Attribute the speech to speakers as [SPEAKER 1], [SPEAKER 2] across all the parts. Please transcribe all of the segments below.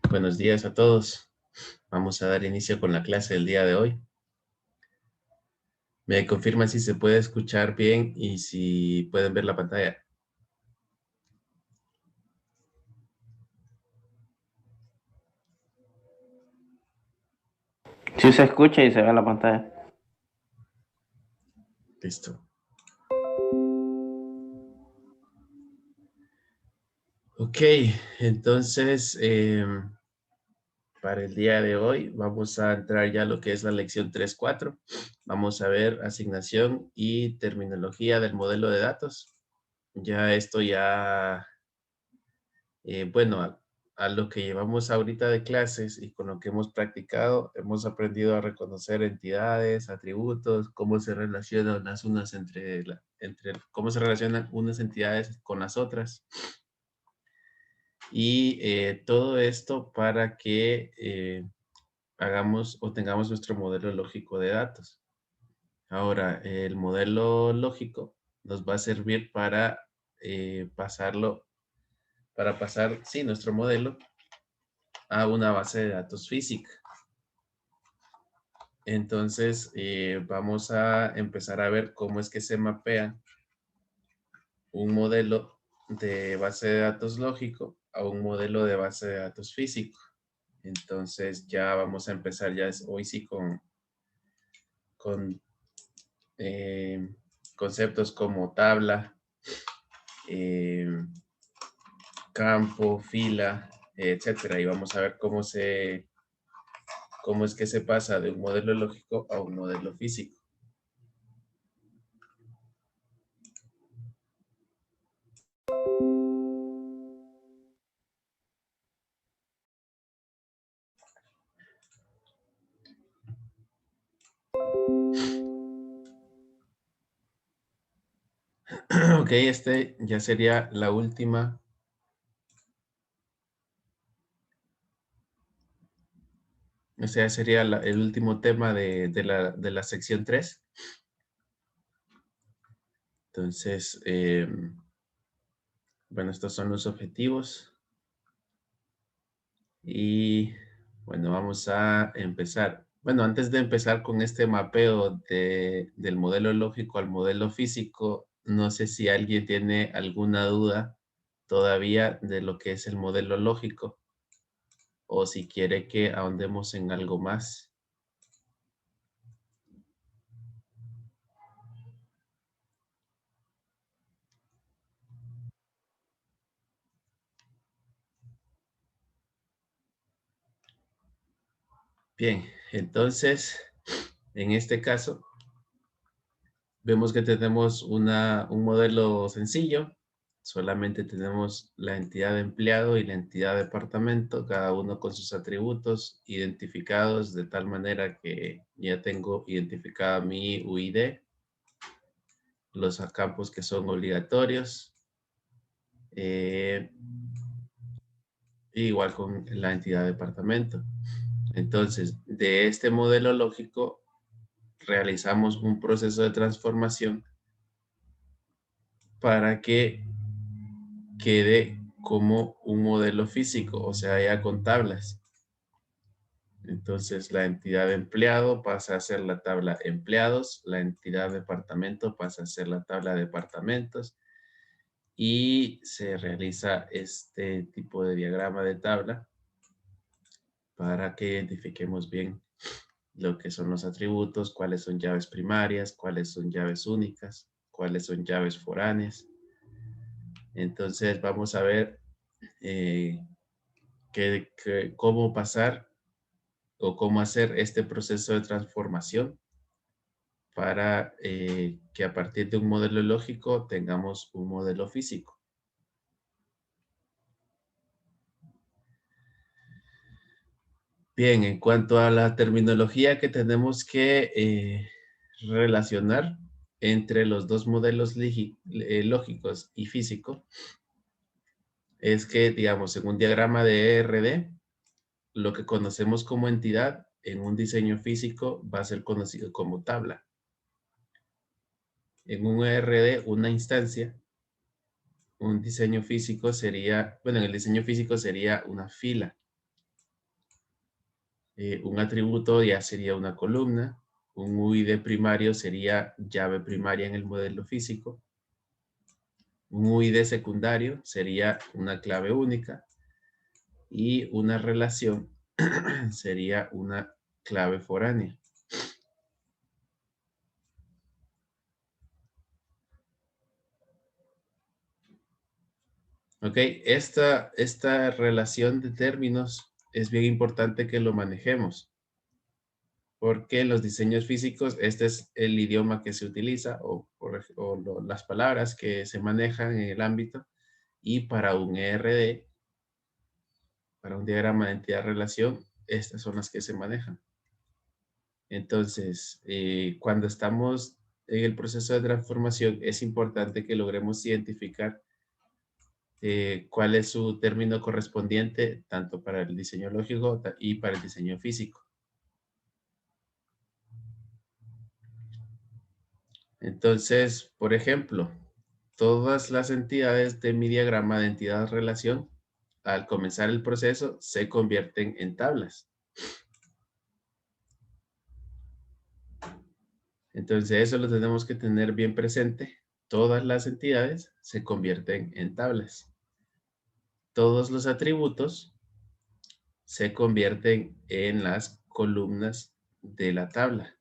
[SPEAKER 1] Buenos días a todos. Vamos a dar inicio con la clase del día de hoy. Me confirman si se puede escuchar bien y si pueden ver la pantalla.
[SPEAKER 2] Sí se escucha y se ve en la pantalla.
[SPEAKER 1] Listo. Ok, entonces para el día de hoy vamos a entrar ya a lo que es la lección 3.4. Vamos a ver asignación y terminología del modelo de datos. Ya esto ya, bueno, a lo que llevamos ahorita de clases y con lo que hemos practicado, hemos aprendido a reconocer entidades, atributos, cómo se relacionan las unas cómo se relacionan unas entidades con las otras. Y todo esto para que hagamos o tengamos nuestro modelo lógico de datos. Ahora, el modelo lógico nos va a servir para pasar, sí, nuestro modelo a una base de datos física. Entonces, vamos a empezar a ver cómo es que se mapea un modelo de base de datos lógico a un modelo de base de datos físico. Entonces, ya vamos a empezar hoy sí con conceptos como tabla, eh, campo, fila, etcétera. Y vamos a ver cómo es que se pasa de un modelo lógico a un modelo físico. Ok, este ya sería la última. O sea, sería el último tema de la sección 3. Entonces, bueno, estos son los objetivos. Y bueno, vamos a empezar. Bueno, antes de empezar con este mapeo del modelo lógico al modelo físico, no sé si alguien tiene alguna duda todavía de lo que es el modelo lógico o si quiere que ahondemos en algo más. Bien, entonces, en este caso, vemos que tenemos un modelo sencillo. Solamente tenemos la entidad de empleado y la entidad de departamento, cada uno con sus atributos identificados de tal manera que ya tengo identificada mi UID, los campos que son obligatorios, eh, igual con la entidad de departamento. Entonces, de este modelo lógico, realizamos un proceso de transformación para que quede como un modelo físico, o sea, ya con tablas. Entonces, la entidad de empleado pasa a ser la tabla empleados, la entidad de departamento pasa a ser la tabla de departamentos y se realiza este tipo de diagrama de tabla para que identifiquemos bien lo que son los atributos, cuáles son llaves primarias, cuáles son llaves únicas, cuáles son llaves foráneas. Entonces, vamos a ver eh, cómo pasar o cómo hacer este proceso de transformación para que a partir de un modelo lógico tengamos un modelo físico. Bien, en cuanto a la terminología que tenemos que relacionar entre los dos modelos lógicos y físico, es que, digamos, en un diagrama de ERD, lo que conocemos como entidad en un diseño físico va a ser conocido como tabla. En un ERD, una instancia, un diseño físico sería, bueno, en el diseño físico sería una fila. Un atributo ya sería una columna. Un UID primario sería llave primaria en el modelo físico. Un UID secundario sería una clave única. Y una relación sería una clave foránea. Ok, esta relación de términos es bien importante que lo manejemos. Porque en los diseños físicos este es el idioma que se utiliza o las palabras que se manejan en el ámbito, y para un ERD, para un diagrama de entidad-relación, estas son las que se manejan. Entonces, cuando estamos en el proceso de transformación, es importante que logremos identificar cuál es su término correspondiente, tanto para el diseño lógico y para el diseño físico. Entonces, por ejemplo, todas las entidades de mi diagrama de entidad-relación, al comenzar el proceso, se convierten en tablas. Entonces, eso lo tenemos que tener bien presente. Todas las entidades se convierten en tablas. Todos los atributos se convierten en las columnas de la tabla.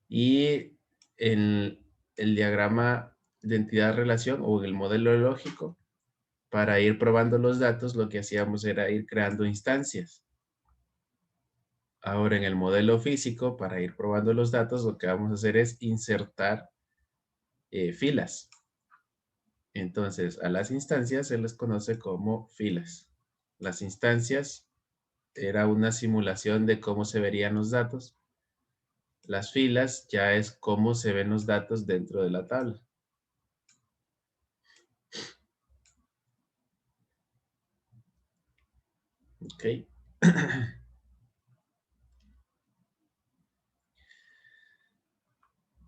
[SPEAKER 1] Y en el diagrama de entidad-relación o en el modelo lógico, para ir probando los datos, lo que hacíamos era ir creando instancias. Ahora en el modelo físico, para ir probando los datos, lo que vamos a hacer es insertar filas. Entonces, a las instancias se les conoce como filas. Las instancias era una simulación de cómo se verían los datos. Las filas ya es cómo se ven los datos dentro de la tabla. Ok.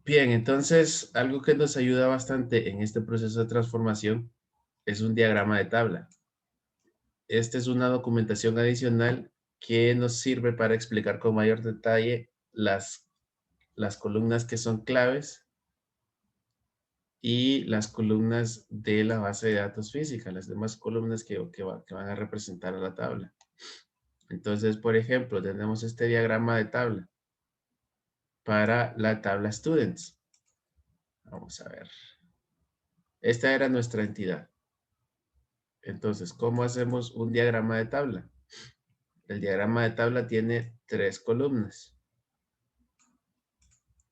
[SPEAKER 1] Bien, entonces algo que nos ayuda bastante en este proceso de transformación es un diagrama de tabla. Esta es una documentación adicional que nos sirve para explicar con mayor detalle las columnas que son claves y las columnas de la base de datos física, las demás columnas que van a representar a la tabla. Entonces, por ejemplo, tenemos este diagrama de tabla para la tabla Students. Vamos a ver. Esta era nuestra entidad. Entonces, ¿cómo hacemos un diagrama de tabla? El diagrama de tabla tiene 3 columnas.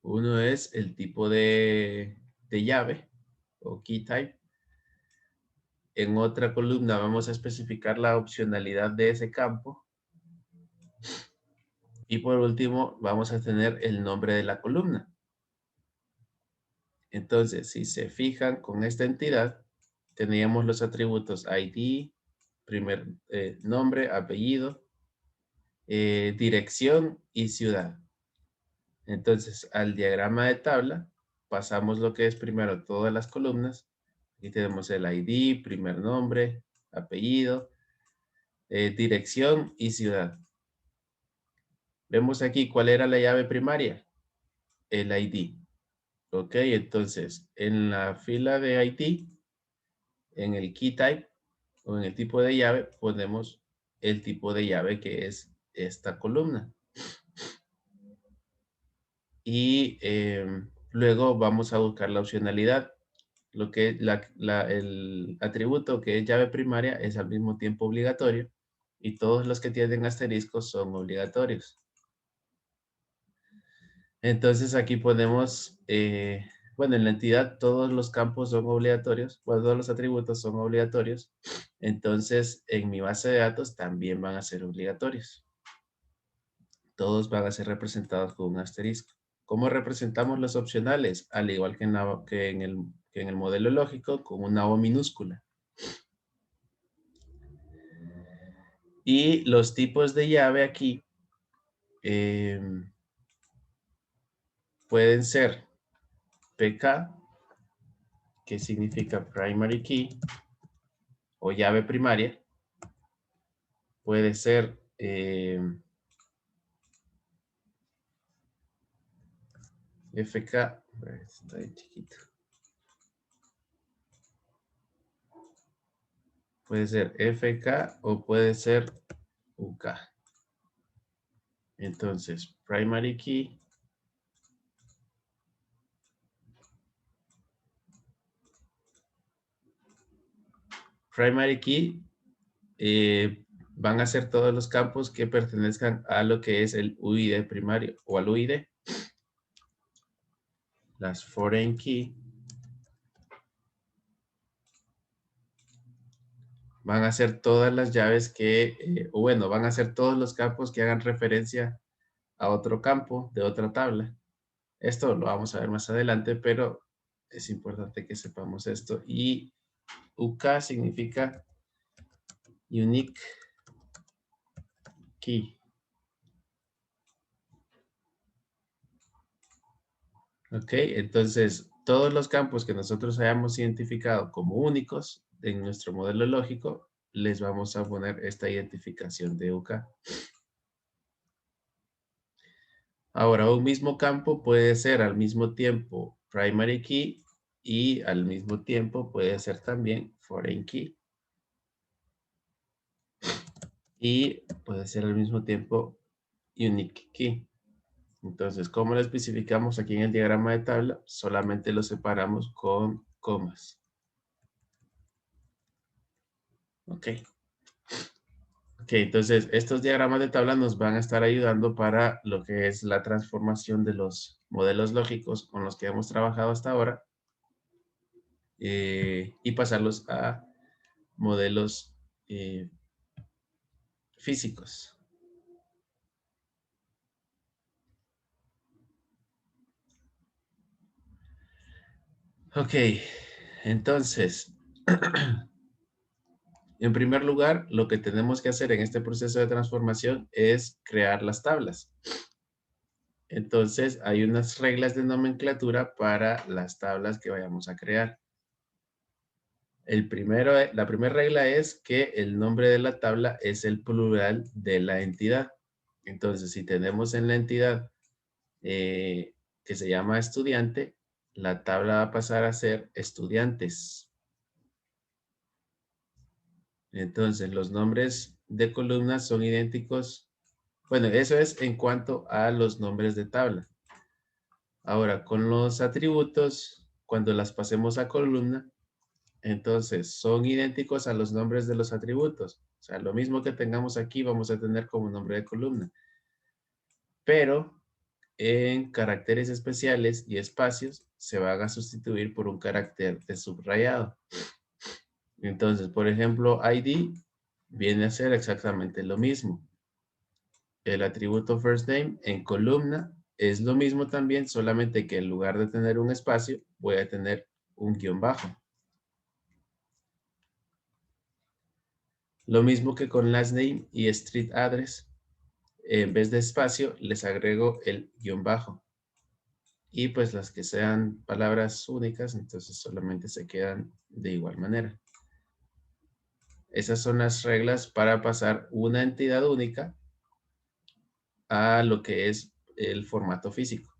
[SPEAKER 1] Uno es el tipo de llave o key type. En otra columna vamos a especificar la opcionalidad de ese campo. Y por último, vamos a tener el nombre de la columna. Entonces, si se fijan con esta entidad, teníamos los atributos ID, primer nombre, apellido, dirección y ciudad. Entonces, al diagrama de tabla, pasamos lo que es primero todas las columnas. Aquí tenemos el ID, primer nombre, apellido, dirección y ciudad. Vemos aquí cuál era la llave primaria, el ID. Ok, entonces, en la fila de ID, en el key type o en el tipo de llave, ponemos el tipo de llave que es esta columna. Y luego vamos a buscar la opcionalidad. Lo que el atributo que es llave primaria es al mismo tiempo obligatorio y todos los que tienen asteriscos son obligatorios. Entonces aquí ponemos, bueno, en la entidad todos los campos son obligatorios, bueno, todos los atributos son obligatorios. Entonces en mi base de datos también van a ser obligatorios. Todos van a ser representados con un asterisco. ¿Cómo representamos los opcionales? Al igual que en el modelo lógico, con una O minúscula. Y los tipos de llave aquí pueden ser PK, que significa Primary Key, o llave primaria, puede ser FK, está ahí chiquito. Puede ser FK o puede ser UK. Entonces, primary key. Primary key van a ser todos los campos que pertenezcan a lo que es el UID primario o al UID. Las foreign key van a ser todas las llaves que, o bueno, van a ser todos los campos que hagan referencia a otro campo de otra tabla. Esto lo vamos a ver más adelante, pero es importante que sepamos esto. Y UK significa Unique Key. Ok, entonces todos los campos que nosotros hayamos identificado como únicos en nuestro modelo lógico, les vamos a poner esta identificación de UK. Ahora, un mismo campo puede ser al mismo tiempo primary key y al mismo tiempo puede ser también foreign key. Y puede ser al mismo tiempo unique key. Entonces, ¿cómo lo especificamos aquí en el diagrama de tabla? Solamente lo separamos con comas. Ok. Ok, entonces estos diagramas de tabla nos van a estar ayudando para lo que es la transformación de los modelos lógicos con los que hemos trabajado hasta ahora y pasarlos a modelos físicos. Ok, entonces, en primer lugar, lo que tenemos que hacer en este proceso de transformación es crear las tablas. Entonces, hay unas reglas de nomenclatura para las tablas que vayamos a crear. La primera regla es que el nombre de la tabla es el plural de la entidad. Entonces, si tenemos en la entidad que se llama estudiante, la tabla va a pasar a ser estudiantes. Entonces, los nombres de columnas son idénticos. Bueno, eso es en cuanto a los nombres de tabla. Ahora, con los atributos, cuando las pasemos a columna, entonces son idénticos a los nombres de los atributos. O sea, lo mismo que tengamos aquí vamos a tener como nombre de columna. Pero en caracteres especiales y espacios se van a sustituir por un carácter de subrayado. Entonces, por ejemplo, ID viene a ser exactamente lo mismo. El atributo first name en columna es lo mismo también, solamente que en lugar de tener un espacio, voy a tener un guión bajo. Lo mismo que con last name y street address. En vez de espacio, les agrego el guión bajo. Y pues las que sean palabras únicas, entonces solamente se quedan de igual manera. Esas son las reglas para pasar una entidad única a lo que es el formato físico.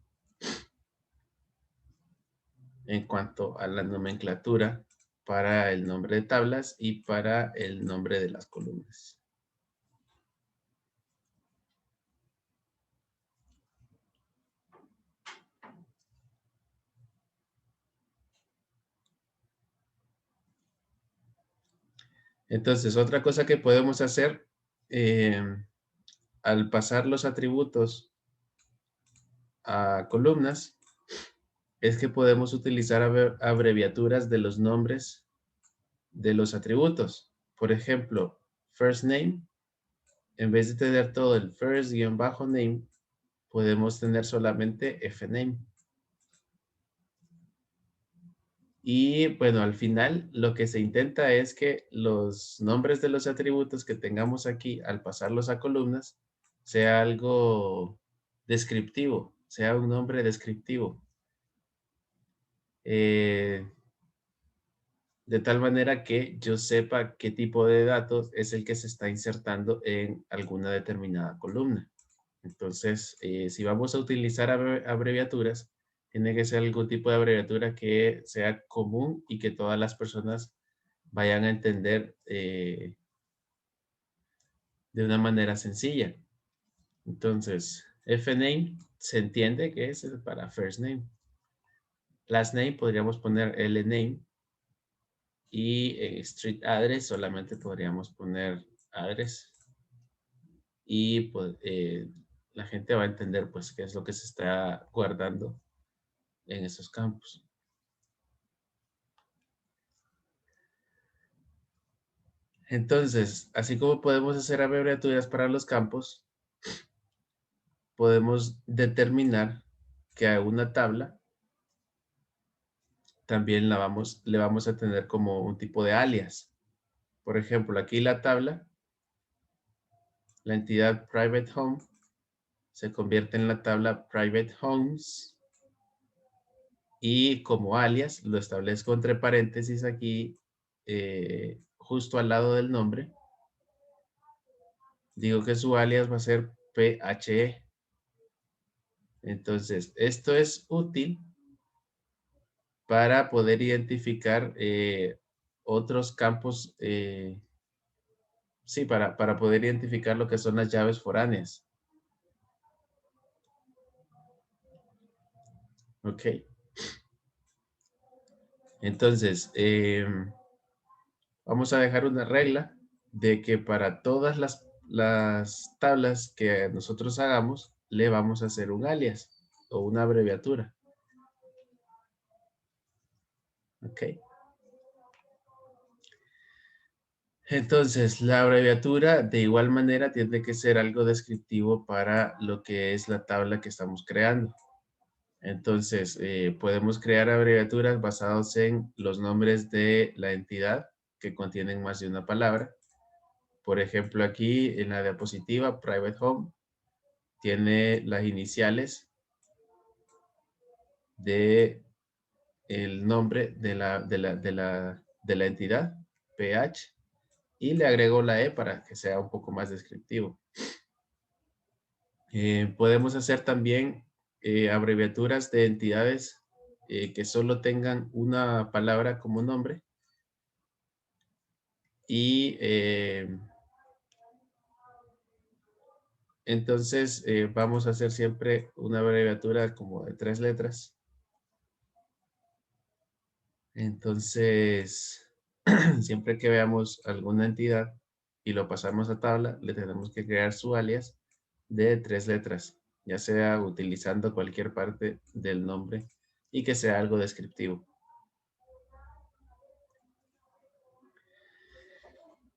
[SPEAKER 1] En cuanto a la nomenclatura para el nombre de tablas y para el nombre de las columnas. Entonces, otra cosa que podemos hacer al pasar los atributos a columnas es que podemos utilizar abreviaturas de los nombres de los atributos. Por ejemplo, first name, en vez de tener todo el first-name, podemos tener solamente fname. Y bueno, al final lo que se intenta es que los nombres de los atributos que tengamos aquí al pasarlos a columnas sea algo descriptivo, sea un nombre descriptivo. de tal manera que yo sepa qué tipo de datos es el que se está insertando en alguna determinada columna. Entonces, si vamos a utilizar abreviaturas, tiene que ser algún tipo de abreviatura que sea común y que todas las personas vayan a entender de una manera sencilla. Entonces, FName se entiende que es para first name. Last name podríamos poner LName y street address solamente podríamos poner address y pues, la gente va a entender pues qué es lo que se está guardando en esos campos. Entonces, así como podemos hacer abreviaturas para los campos, podemos determinar que a una tabla también le vamos a tener como un tipo de alias. Por ejemplo, aquí la tabla, la entidad private home, se convierte en la tabla private homes y como alias lo establezco entre paréntesis aquí, justo al lado del nombre. Digo que su alias va a ser PHE. Entonces, esto es útil para poder identificar otros campos, sí, para poder identificar lo que son las llaves foráneas. Ok. Entonces, vamos a dejar una regla de que para todas las tablas que nosotros hagamos, le vamos a hacer un alias o una abreviatura. Ok. Entonces, la abreviatura de igual manera tiene que ser algo descriptivo para lo que es la tabla que estamos creando. Entonces, podemos crear abreviaturas basadas en los nombres de la entidad que contienen más de una palabra. Por ejemplo, aquí en la diapositiva, Private Home, tiene las iniciales de el nombre de la entidad, PH, y le agrego la E para que sea un poco más descriptivo. Podemos hacer también abreviaturas de entidades que solo tengan una palabra como nombre y entonces vamos a hacer siempre una abreviatura como de 3 letras. Entonces, siempre que veamos alguna entidad y lo pasamos a tabla, le tenemos que crear su alias de 3 letras, ya sea utilizando cualquier parte del nombre y que sea algo descriptivo.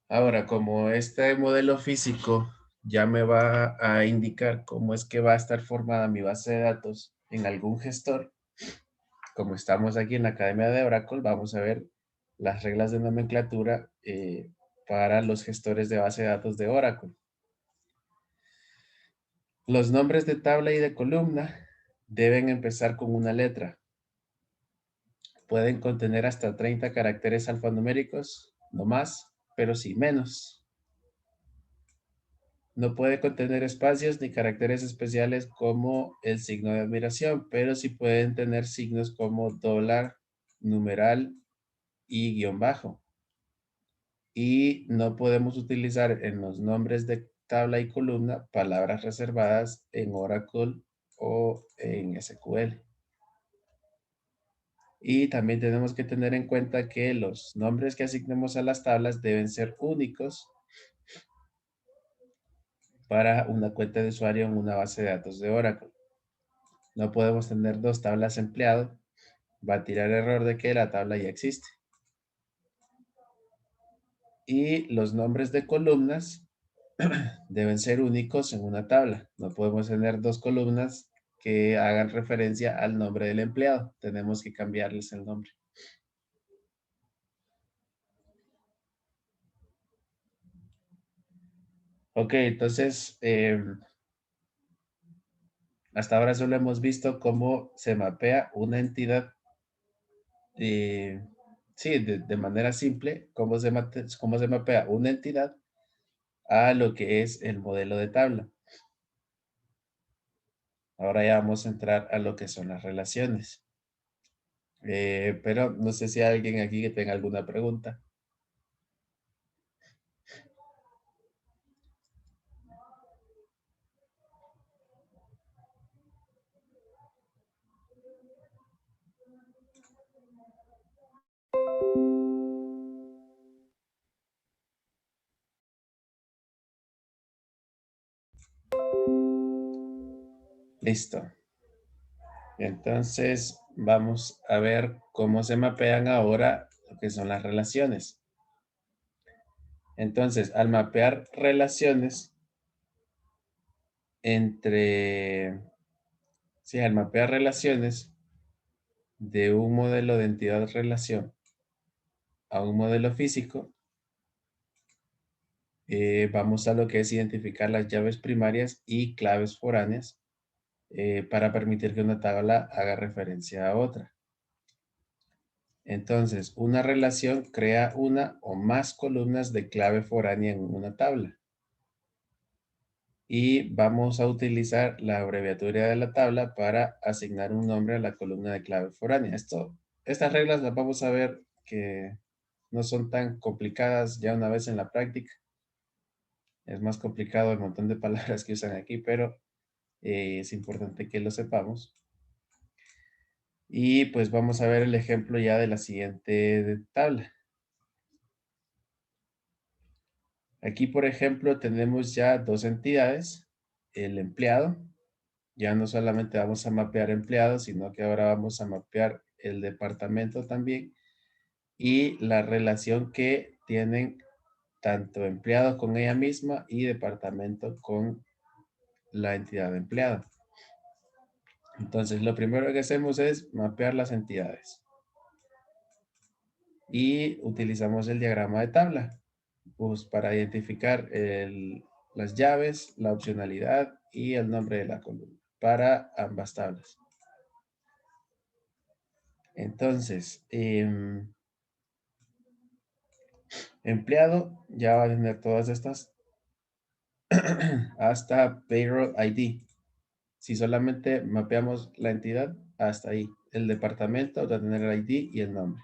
[SPEAKER 1] Ahora, como este modelo físico ya me va a indicar cómo es que va a estar formada mi base de datos en algún gestor, como estamos aquí en la Academia de Oracle, vamos a ver las reglas de nomenclatura para los gestores de base de datos de Oracle. Los nombres de tabla y de columna deben empezar con una letra. Pueden contener hasta 30 caracteres alfanuméricos, no más, pero sí menos. No puede contener espacios ni caracteres especiales como el signo de admiración, pero sí pueden tener signos como dólar, numeral y guión bajo. Y no podemos utilizar en los nombres de tabla y columna palabras reservadas en Oracle o en SQL. Y también tenemos que tener en cuenta que los nombres que asignemos a las tablas deben ser únicos para una cuenta de usuario en una base de datos de Oracle. No podemos tener 2 tablas empleado. Va a tirar error de que la tabla ya existe. Y los nombres de columnas deben ser únicos en una tabla. No podemos tener 2 columnas que hagan referencia al nombre del empleado. Tenemos que cambiarles el nombre. Ok, entonces, hasta ahora solo hemos visto cómo se mapea una entidad sí, de manera simple, cómo se mapea una entidad a lo que es el modelo de tabla. Ahora ya vamos a entrar a lo que son las relaciones. Pero no sé si hay alguien aquí que tenga alguna pregunta. Listo. Entonces, vamos a ver cómo se mapean ahora lo que son las relaciones. Entonces, al mapear relaciones entre, sí, al mapear relaciones de un modelo de entidad-relación a un modelo físico, vamos a lo que es identificar las llaves primarias y claves foráneas para permitir que una tabla haga referencia a otra. Entonces, una relación crea una o más columnas de clave foránea en una tabla. Y vamos a utilizar la abreviatura de la tabla para asignar un nombre a la columna de clave foránea. Estas reglas las vamos a ver que no son tan complicadas ya una vez en la práctica. Es más complicado el montón de palabras que usan aquí, pero es importante que lo sepamos. Y pues vamos a ver el ejemplo ya de la siguiente tabla. Aquí, por ejemplo, tenemos ya dos entidades. El empleado. Ya no solamente vamos a mapear empleados, sino que ahora vamos a mapear el departamento también y la relación que tienen tanto empleado con ella misma y departamento con la entidad de empleado. Entonces, lo primero que hacemos es mapear las entidades. Y utilizamos el diagrama de tabla pues, para identificar las llaves, la opcionalidad y el nombre de la columna para ambas tablas. Entonces, empleado ya va a tener todas estas hasta payroll ID. Si solamente mapeamos la entidad, hasta ahí. El departamento va a tener el ID y el nombre.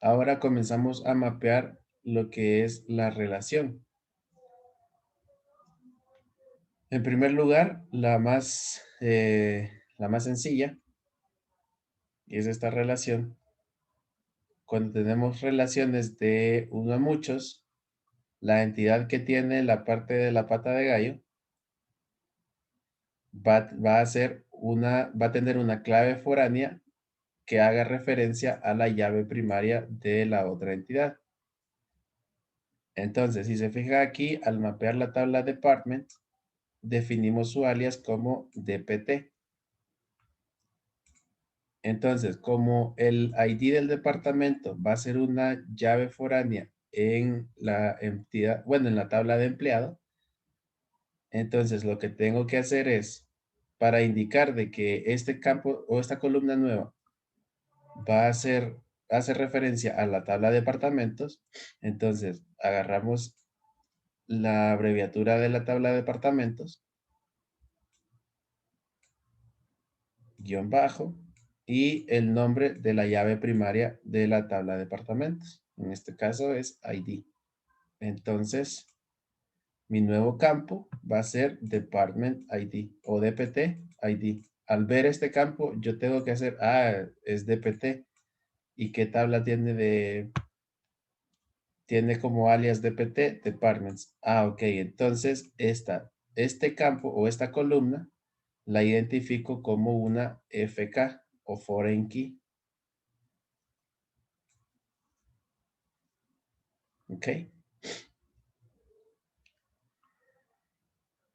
[SPEAKER 1] Ahora comenzamos a mapear lo que es la relación. En primer lugar, la más sencilla, y es esta relación. Cuando tenemos relaciones de uno a muchos, la entidad que tiene la parte de la pata de gallo va a tener una clave foránea que haga referencia a la llave primaria de la otra entidad. Entonces, si se fija aquí, al mapear la tabla department, definimos su alias como DPT. Entonces, como el ID del departamento va a ser una llave foránea en la entidad, bueno, en la tabla de empleado, entonces lo que tengo que hacer es, para indicar de que este campo o esta columna nueva hace referencia a la tabla de departamentos, entonces agarramos la abreviatura de la tabla de departamentos, guión bajo, y el nombre de la llave primaria de la tabla de departamentos. En este caso es ID. Entonces, mi nuevo campo va a ser Department ID o DPT ID. Al ver este campo, yo tengo que hacer, es DPT. ¿Y qué tabla tiene como alias DPT? Departments. Ok, entonces este campo o esta columna la identifico como una FK o Foreign Key. Ok.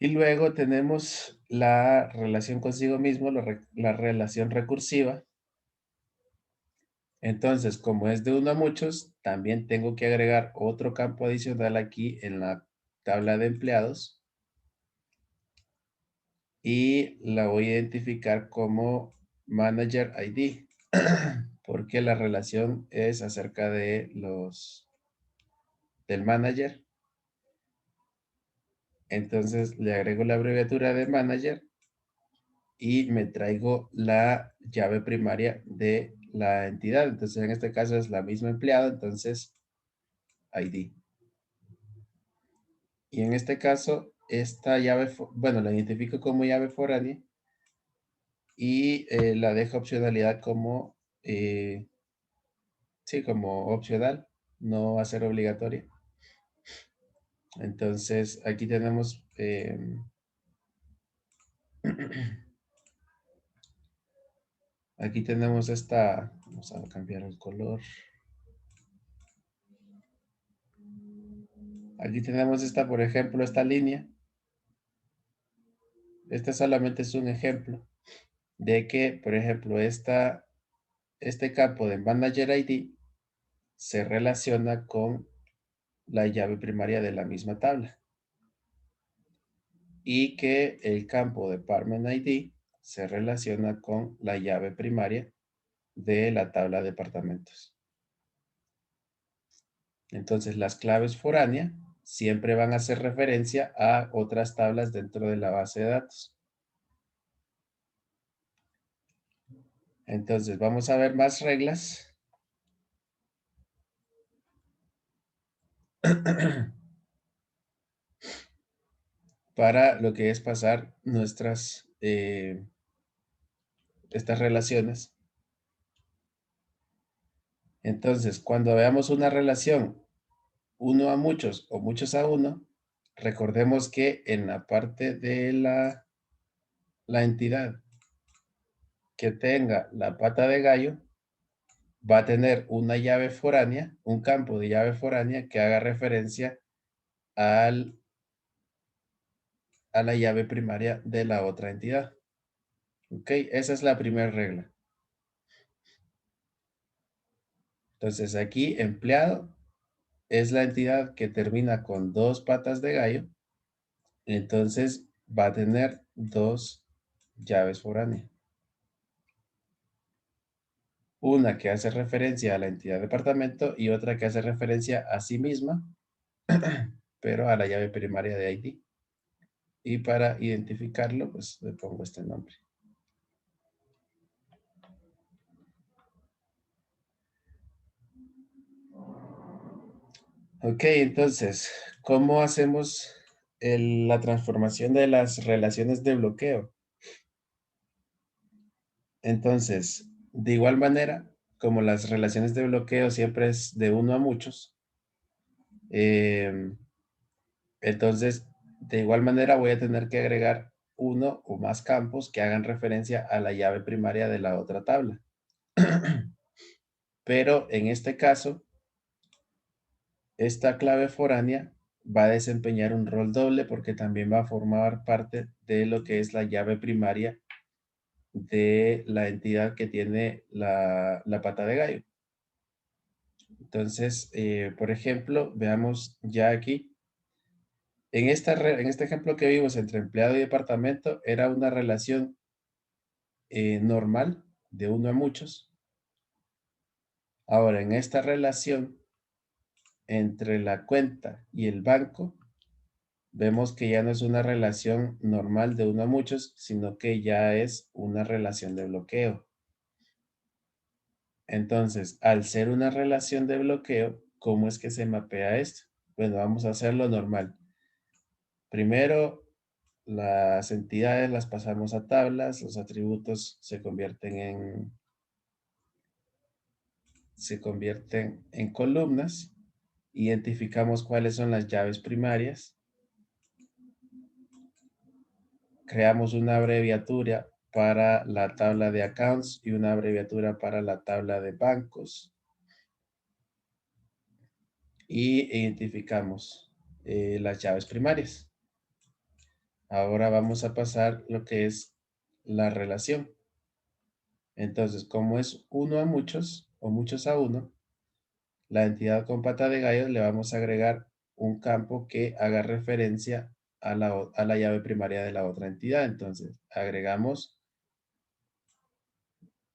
[SPEAKER 1] Y luego tenemos la relación consigo mismo, la relación recursiva. Entonces, como es de uno a muchos, también tengo que agregar otro campo adicional aquí en la tabla de empleados y la voy a identificar como Manager ID. porque la relación es acerca de del manager. Entonces le agrego la abreviatura de manager y me traigo la llave primaria de la entidad. Entonces en este caso es la misma empleado, entonces ID. Y en este caso, esta llave, bueno, la identifico como llave foránea y la dejo opcionalidad como, sí, como opcional, no va a ser obligatoria. Entonces aquí tenemos, aquí tenemos esta, vamos a cambiar el color. Aquí tenemos esta, por ejemplo, esta línea. Este solamente es un ejemplo de que, por ejemplo, este campo de Manager ID se relaciona con la llave primaria de la misma tabla. Y que el campo de Department ID se relaciona con la llave primaria de la tabla de departamentos. Entonces, las claves foránea siempre van a hacer referencia a otras tablas dentro de la base de datos. Entonces, vamos a ver más reglas. Para lo que es pasar nuestras, estas relaciones. Entonces, cuando veamos una relación uno a muchos o muchos a uno, recordemos que en la parte de la entidad que tenga la pata de gallo, va a tener una llave foránea, un campo de llave foránea que haga referencia a la llave primaria de la otra entidad. ¿Ok? Esa es la primera regla. Entonces aquí empleado es la entidad que termina con dos patas de gallo. Entonces va a tener dos llaves foráneas. Una que hace referencia a la entidad departamento y otra que hace referencia a sí misma, pero a la llave primaria de ID. Y para identificarlo, pues le pongo este nombre. Ok, entonces, ¿cómo hacemos la transformación de las relaciones de bloqueo? Entonces, de igual manera, como las relaciones de bloqueo siempre es de uno a muchos, entonces, de igual manera voy a tener que agregar uno o más campos que hagan referencia a la llave primaria de la otra tabla. Pero en este caso, esta clave foránea va a desempeñar un rol doble porque también va a formar parte de lo que es la llave primaria de la entidad que tiene la pata de gallo. Entonces, por ejemplo, veamos ya aquí. En este ejemplo que vimos entre empleado y departamento, era una relación normal de uno a muchos. Ahora, en esta relación entre la cuenta y el banco, vemos que ya no es una relación normal de uno a muchos, sino que ya es una relación de bloqueo. Entonces, al ser una relación de bloqueo, ¿cómo es que se mapea esto? Bueno, vamos a hacerlo normal. Primero, las entidades las pasamos a tablas, los atributos se convierten en columnas, identificamos cuáles son las llaves primarias, creamos una abreviatura para la tabla de accounts y una abreviatura para la tabla de bancos y identificamos las llaves primarias. Ahora vamos a pasar lo que es la relación. Entonces, como es uno a muchos o muchos a uno, la entidad con pata de gallo le vamos a agregar un campo que haga referencia a la llave primaria de la otra entidad. Entonces, agregamos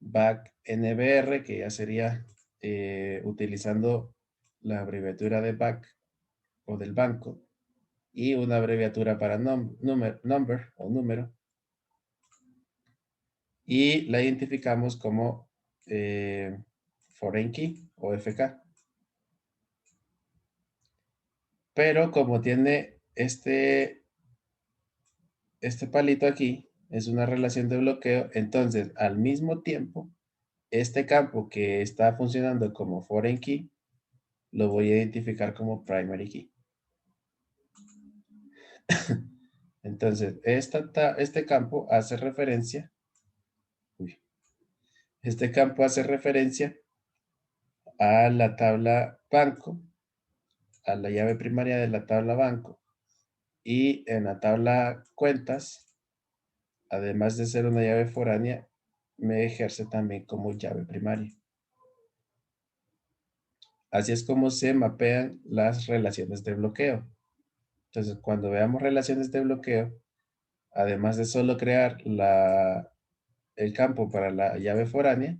[SPEAKER 1] back NBR, que ya sería utilizando la abreviatura de back o del banco, y una abreviatura para number o número, y la identificamos como foreign key o FK. Pero como tiene este palito aquí, es una relación de bloqueo, entonces al mismo tiempo, este campo que está funcionando como foreign key, lo voy a identificar como primary key. Entonces, este campo hace referencia, este campo hace referencia a la tabla banco, a la llave primaria de la tabla banco, y en la tabla cuentas, además de ser una llave foránea, me ejerce también como llave primaria. Así es como se mapean las relaciones de bloqueo. Entonces, cuando veamos relaciones de bloqueo, además de solo crear el campo para la llave foránea,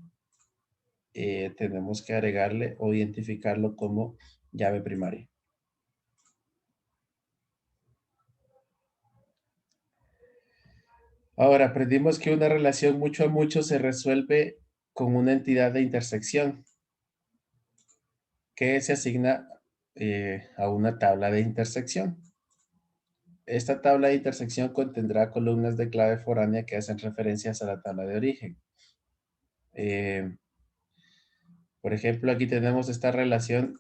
[SPEAKER 1] tenemos que agregarle o identificarlo como llave primaria. Ahora, aprendimos que una relación mucho a mucho se resuelve con una entidad de intersección que se asigna a una tabla de intersección. Esta tabla de intersección contendrá columnas de clave foránea que hacen referencias a la tabla de origen. Por ejemplo, aquí tenemos esta relación.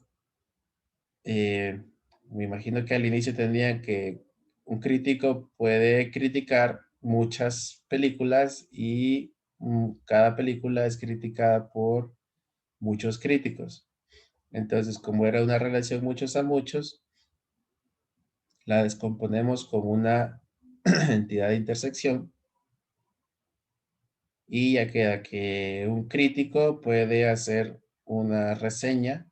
[SPEAKER 1] Me imagino que al inicio tendría que un crítico puede criticar muchas películas y cada película es criticada por muchos críticos. Entonces, como era una relación muchos a muchos, la descomponemos como una entidad de intersección y ya queda que un crítico puede hacer una reseña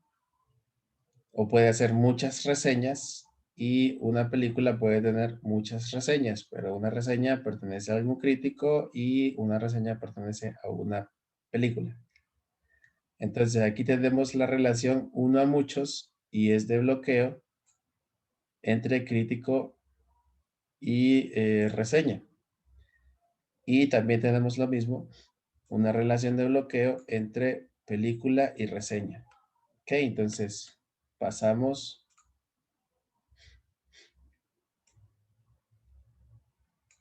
[SPEAKER 1] o puede hacer muchas reseñas y una película puede tener muchas reseñas, pero una reseña pertenece a algún crítico y una reseña pertenece a una película. Entonces aquí tenemos la relación uno a muchos y es de bloqueo entre crítico y reseña. Y también tenemos lo mismo, una relación de bloqueo entre película y reseña. Ok, entonces pasamos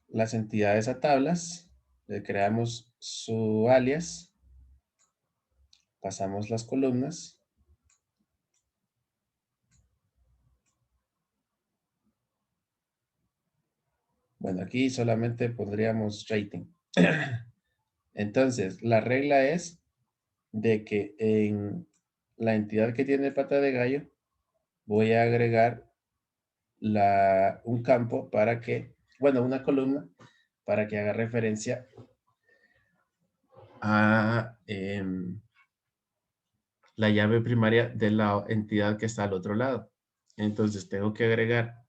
[SPEAKER 1] las entidades a tablas, le creamos su alias, pasamos las columnas. Bueno, aquí solamente pondríamos rating. Entonces, la regla es de que en la entidad que tiene pata de gallo, voy a agregar un campo para que, bueno, una columna para que haga referencia a la llave primaria de la entidad que está al otro lado. Entonces tengo que agregar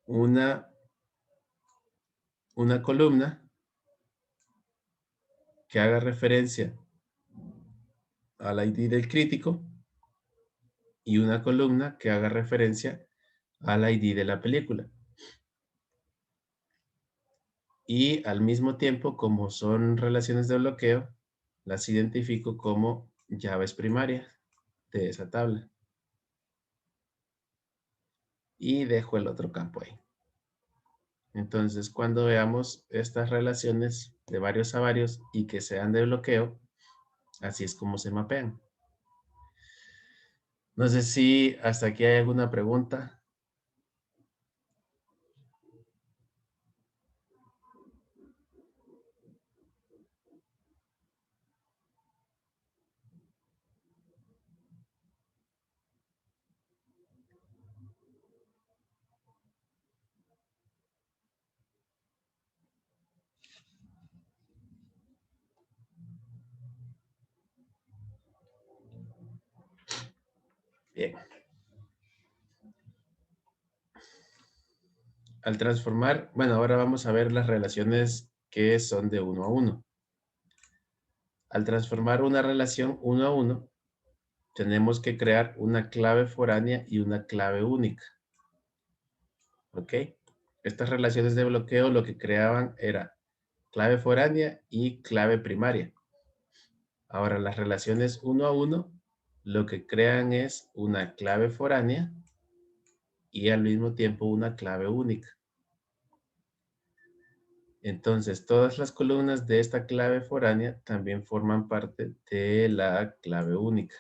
[SPEAKER 1] una columna que haga referencia al ID del crítico y una columna que haga referencia al ID de la película. Y al mismo tiempo, como son relaciones de bloqueo, las identifico como llaves primarias de esa tabla. Y dejo el otro campo ahí. Entonces, cuando veamos estas relaciones de varios a varios y que sean de bloqueo, así es como se mapean. No sé si hasta aquí hay alguna pregunta. Bien. Al transformar, bueno, ahora vamos a ver las relaciones que son de 1 a 1. Al transformar una relación 1 a 1, tenemos que crear una clave foránea y una clave única. ¿Ok? Estas relaciones de bloqueo lo que creaban era clave foránea y clave primaria. Ahora, las relaciones 1 a 1 lo que crean es una clave foránea y al mismo tiempo una clave única. Entonces, todas las columnas de esta clave foránea también forman parte de la clave única.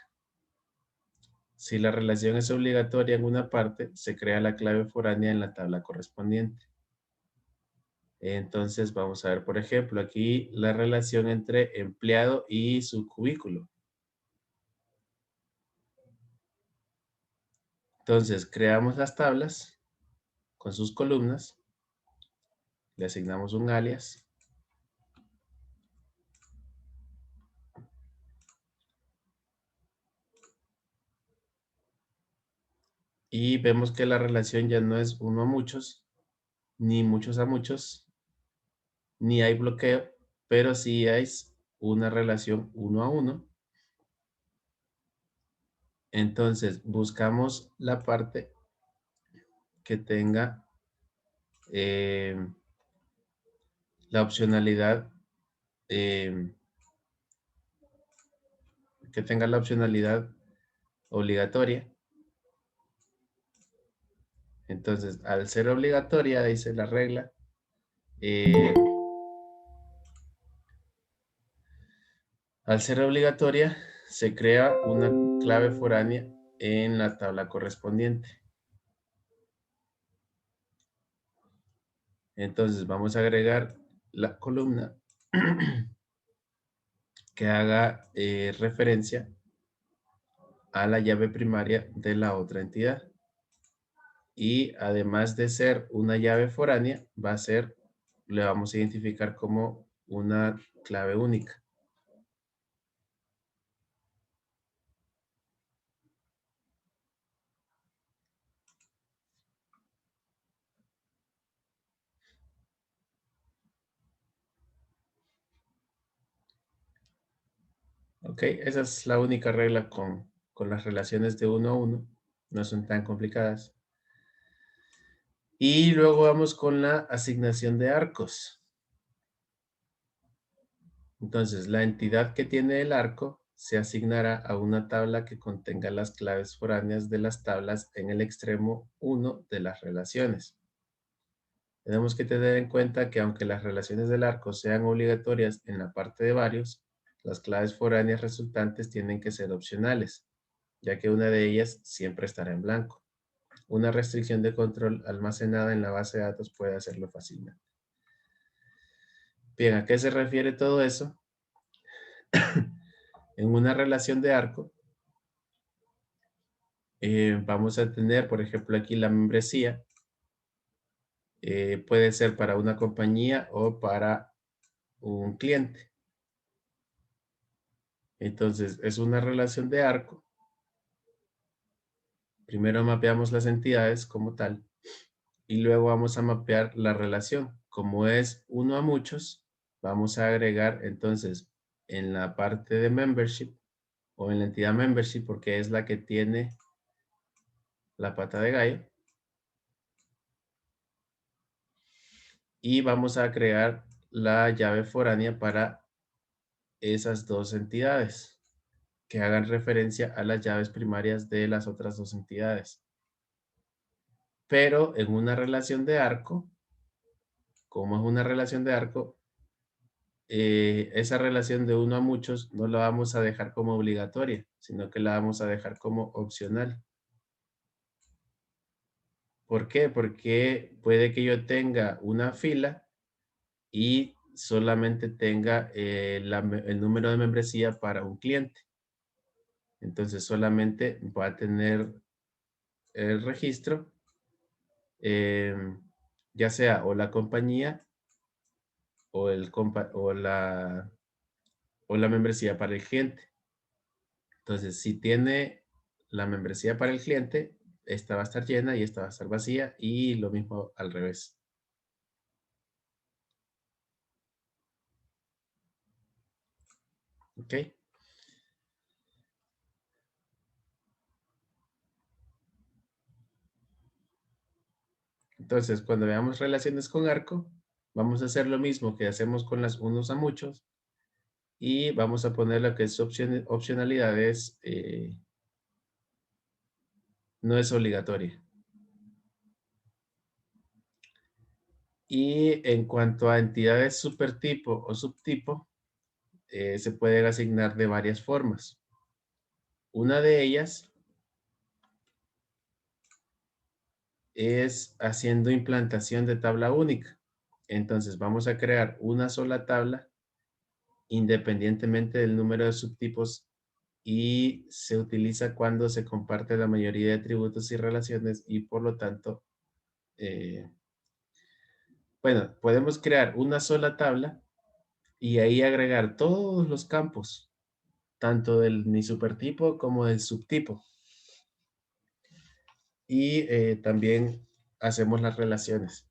[SPEAKER 1] Si la relación es obligatoria en una parte, se crea la clave foránea en la tabla correspondiente. Entonces, vamos a ver, por ejemplo, aquí la relación entre empleado y su cubículo. Entonces, creamos las tablas con sus columnas, le asignamos un alias. Y vemos que la relación ya no es uno a muchos, ni muchos a muchos, ni hay bloqueo, pero sí hay una relación 1 a 1. Entonces, buscamos la parte que tenga la opcionalidad, eh, obligatoria. Entonces, al ser obligatoria, dice la regla, al ser obligatoria, se crea una clave foránea en la tabla correspondiente. Entonces, vamos a agregar la columna que haga referencia a la llave primaria de la otra entidad. Y además de ser una llave foránea, le vamos a identificar como una clave única. Ok, esa es la única regla con las relaciones de 1 a 1. No son tan complicadas. Y luego vamos con la asignación de arcos. Entonces, la entidad que tiene el arco se asignará a una tabla que contenga las claves foráneas de las tablas en el extremo 1 de las relaciones. Tenemos que tener en cuenta que aunque las relaciones del arco sean obligatorias en la parte de varios, las claves foráneas resultantes tienen que ser opcionales, ya que una de ellas siempre estará en blanco. Una restricción de control almacenada en la base de datos puede hacerlo fácilmente. Bien, ¿a qué se refiere todo eso? En una relación de arco, vamos a tener, por ejemplo, aquí la membresía. Puede ser para una compañía o para un cliente. Entonces, es una relación de arco. Primero mapeamos las entidades como tal y luego vamos a mapear la relación. Como es uno a muchos, vamos a agregar entonces en la parte de membership o en la entidad membership, porque es la que tiene la pata de gallo. Y vamos a crear la llave foránea para esas dos entidades que hagan referencia a las llaves primarias de las otras dos entidades. Pero en una relación de arco, como es una relación de arco, esa relación de uno a muchos no la vamos a dejar como obligatoria, sino que la vamos a dejar como opcional. ¿Por qué? Porque puede que yo tenga una fila y solamente tenga el número de membresía para un cliente. Entonces solamente va a tener el registro, ya sea o la compañía o, o la membresía para el cliente. Entonces, si tiene la membresía para el cliente, esta va a estar llena y esta va a estar vacía y lo mismo al revés. ¿Ok? Entonces, cuando veamos relaciones con arco, vamos a hacer lo mismo que hacemos con las unos a muchos y vamos a poner lo que es opcionalidades, no es obligatoria. Y en cuanto a entidades supertipo o subtipo, se pueden asignar de varias formas. Una de ellas es haciendo implantación de tabla única. Entonces vamos a crear una sola tabla independientemente del número de subtipos y se utiliza cuando se comparte la mayoría de atributos y relaciones y por lo tanto, eh, bueno, podemos crear una sola tabla y ahí agregar todos los campos, tanto del ni supertipo como del subtipo. Y también hacemos las relaciones.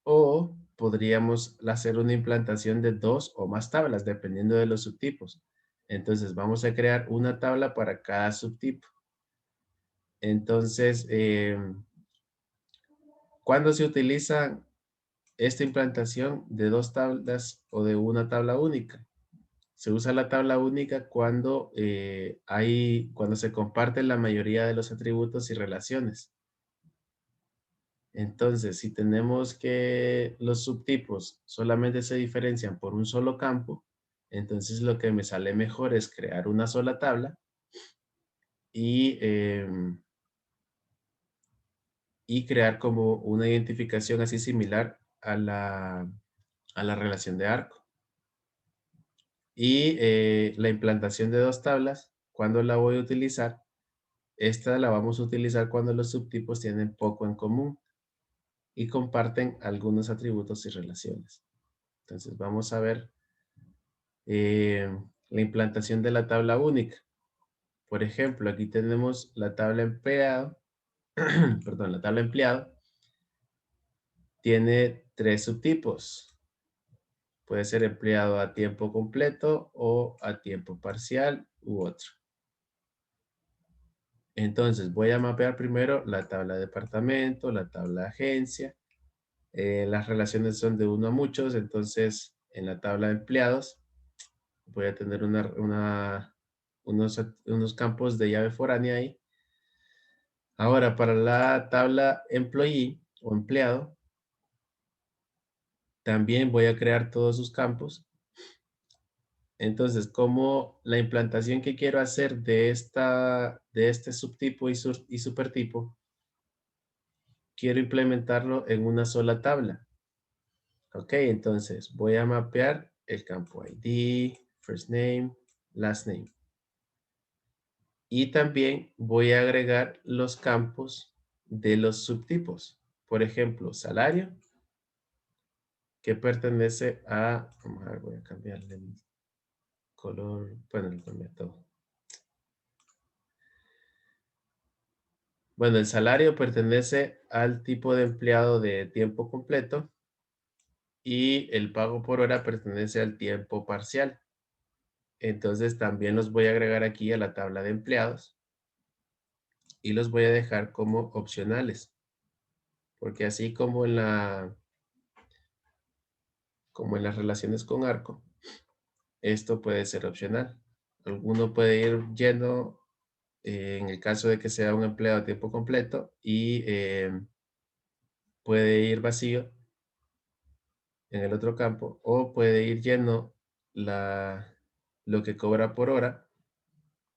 [SPEAKER 1] O podríamos hacer una implantación de 2 o más tablas, dependiendo de los subtipos. Entonces vamos a crear una tabla para cada subtipo. Entonces, ¿cuándo se utiliza esta implantación de 2 tablas o de una tabla única? Se usa la tabla única cuando, cuando se comparten la mayoría de los atributos y relaciones. Entonces, si tenemos que los subtipos solamente se diferencian por un solo campo, entonces lo que me sale mejor es crear una sola tabla y, y crear como una identificación así similar a la relación de arco. Y la implantación de 2 tablas, ¿cuándo la voy a utilizar? Esta la vamos a utilizar cuando los subtipos tienen poco en común y comparten algunos atributos y relaciones. Entonces vamos a ver la implantación de la tabla única. Por ejemplo, aquí tenemos la tabla empleado, perdón, la tabla empleado tiene 3 subtipos. Puede ser empleado a tiempo completo o a tiempo parcial u otro. Entonces voy a mapear primero la tabla de departamento, la tabla de agencia. Las relaciones son de uno a muchos, entonces en la tabla de empleados voy a tener unos campos de llave foránea ahí. Ahora, para la tabla employee o empleado, también voy a crear todos sus campos. Entonces, como la implantación que quiero hacer de este subtipo y supertipo, quiero implementarlo en una sola tabla. Ok, entonces voy a mapear el campo ID, first name, last name. Y también voy a agregar los campos de los subtipos. Por ejemplo, salario, que pertenece a, vamos a ver, voy a cambiarle el color, bueno, le cambié todo. Bueno, el salario pertenece al tipo de empleado de tiempo completo y el pago por hora pertenece al tiempo parcial. Entonces también los voy a agregar aquí a la tabla de empleados y los voy a dejar como opcionales, porque así como en las relaciones con arco, esto puede ser opcional. Alguno puede ir lleno en el caso de que sea un empleado a tiempo completo y puede ir vacío en el otro campo o puede ir lleno lo que cobra por hora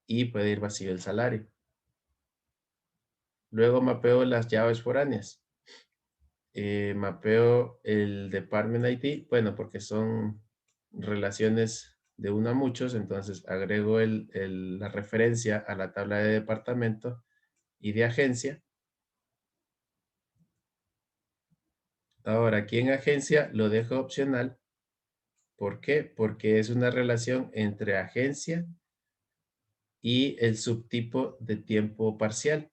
[SPEAKER 1] y puede ir vacío el salario. Luego mapeo las llaves foráneas. Mapeo el Department ID, bueno, porque son relaciones de uno a muchos, entonces agrego la referencia a la tabla de departamento y de agencia. Ahora, aquí en agencia lo dejo opcional. ¿Por qué? Porque es una relación entre agencia y el subtipo de tiempo parcial.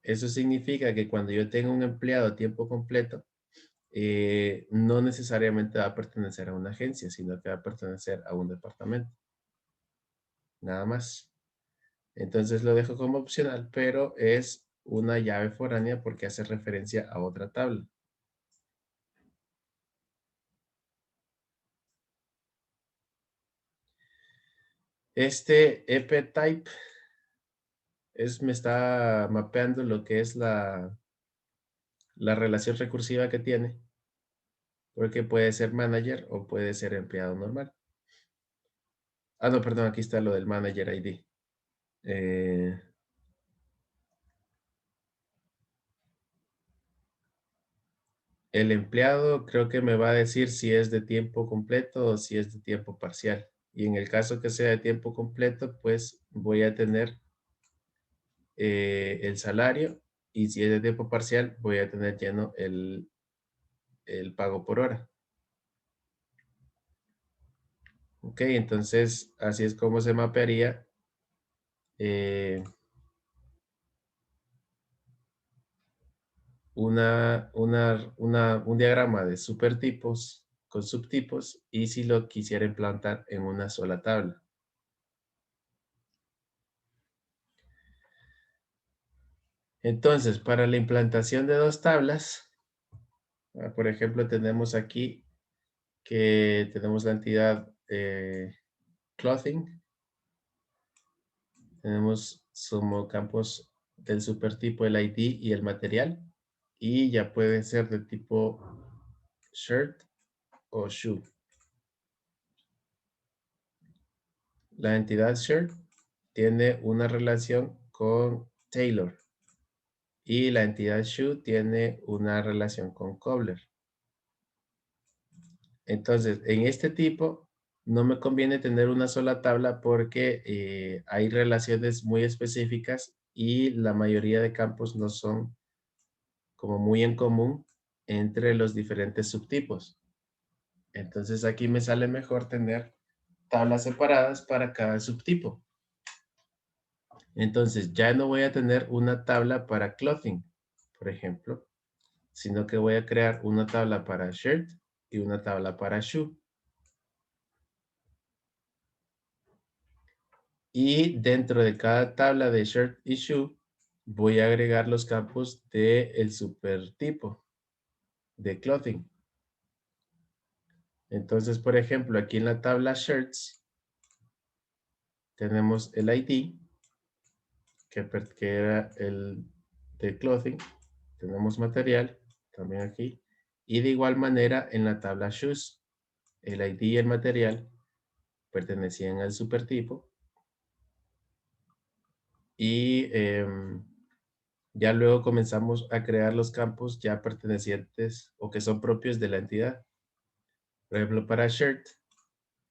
[SPEAKER 1] Eso significa que cuando yo tengo un empleado a tiempo completo, no necesariamente va a pertenecer a una agencia, sino que va a pertenecer a un departamento. Nada más. Entonces lo dejo como opcional, pero es una llave foránea porque hace referencia a otra tabla. Este EP type me está mapeando lo que es la relación recursiva que tiene, porque puede ser manager o puede ser empleado normal. Ah, no, perdón, aquí está lo del manager ID. Eh, el empleado creo que me va a decir si es de tiempo completo o si es de tiempo parcial. Y en el caso que sea de tiempo completo, pues voy a tener el salario, y si es de tiempo parcial, voy a tener lleno el pago por hora. Ok, entonces así es como se mapearía eh, un diagrama de supertipos con subtipos, y si lo quisiera implantar en una sola tabla. Entonces, para la implantación de dos tablas, por ejemplo, tenemos aquí que tenemos la entidad clothing, tenemos como campos del supertipo el ID y el material, y ya puede ser de tipo shirt o shoe. La entidad shirt tiene una relación con Taylor y la entidad shoe tiene una relación con Cobbler. Entonces, en este tipo no me conviene tener una sola tabla porque hay relaciones muy específicas y la mayoría de campos no son como muy en común entre los diferentes subtipos. Entonces aquí me sale mejor tener tablas separadas para cada subtipo. Entonces ya no voy a tener una tabla para clothing, por ejemplo, sino que voy a crear una tabla para shirt y una tabla para shoe. Y dentro de cada tabla de shirt y shoe, voy a agregar los campos del supertipo de clothing. Entonces, por ejemplo, aquí en la tabla shirts, tenemos el ID, que era el de clothing. Tenemos material, también aquí. Y de igual manera, en la tabla shoes, el ID y el material pertenecían al supertipo. Y ya luego comenzamos a crear los campos ya pertenecientes o que son propios de la entidad. Por ejemplo, para shirt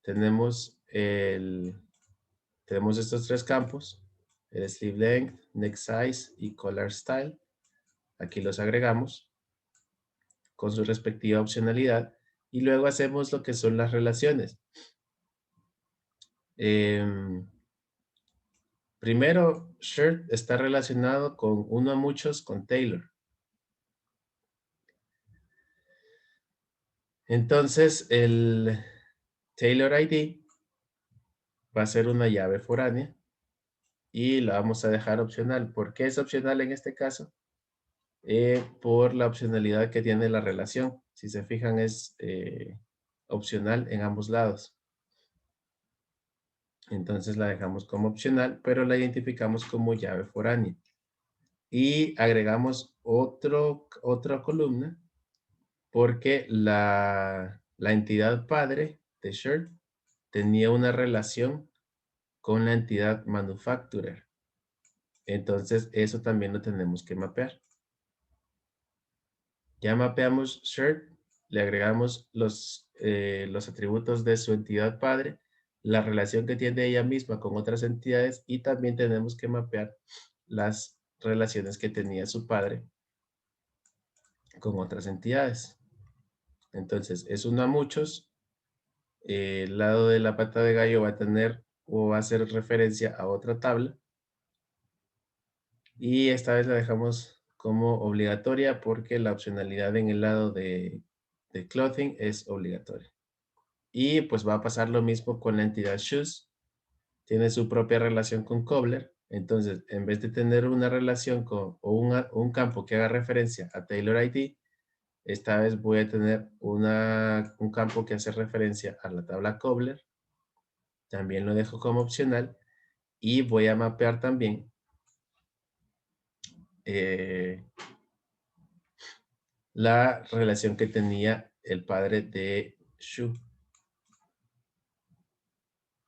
[SPEAKER 1] tenemos, tenemos estos tres campos: el sleeve length, neck size y collar style. Aquí los agregamos con su respectiva opcionalidad y luego hacemos lo que son las relaciones. Primero, shirt está relacionado con uno a muchos con Taylor. Entonces, el Taylor ID va a ser una llave foránea y la vamos a dejar opcional. ¿Por qué es opcional en este caso? Por la opcionalidad que tiene la relación. Si se fijan, es opcional en ambos lados. Entonces la dejamos como opcional, pero la identificamos como llave foránea. Y agregamos otra columna porque la entidad padre de shirt tenía una relación con la entidad manufacturer. Entonces, eso también lo tenemos que mapear. Ya mapeamos shirt, le agregamos los atributos de su entidad padre, la relación que tiene ella misma con otras entidades, y también tenemos que mapear las relaciones que tenía su padre con otras entidades. Entonces, es uno a muchos. El lado de la pata de gallo va a tener o va a hacer referencia a otra tabla. Y esta vez la dejamos como obligatoria porque la opcionalidad en el lado de de clothing es obligatorio. Y pues va a pasar lo mismo con la entidad shoes. Tiene su propia relación con cobbler. Entonces, en vez de tener una relación con, o un campo que haga referencia a Taylor ID, esta vez voy a tener un campo que hace referencia a la tabla cobbler. También lo dejo como opcional. Y voy a mapear también la relación que tenía el padre de Shu.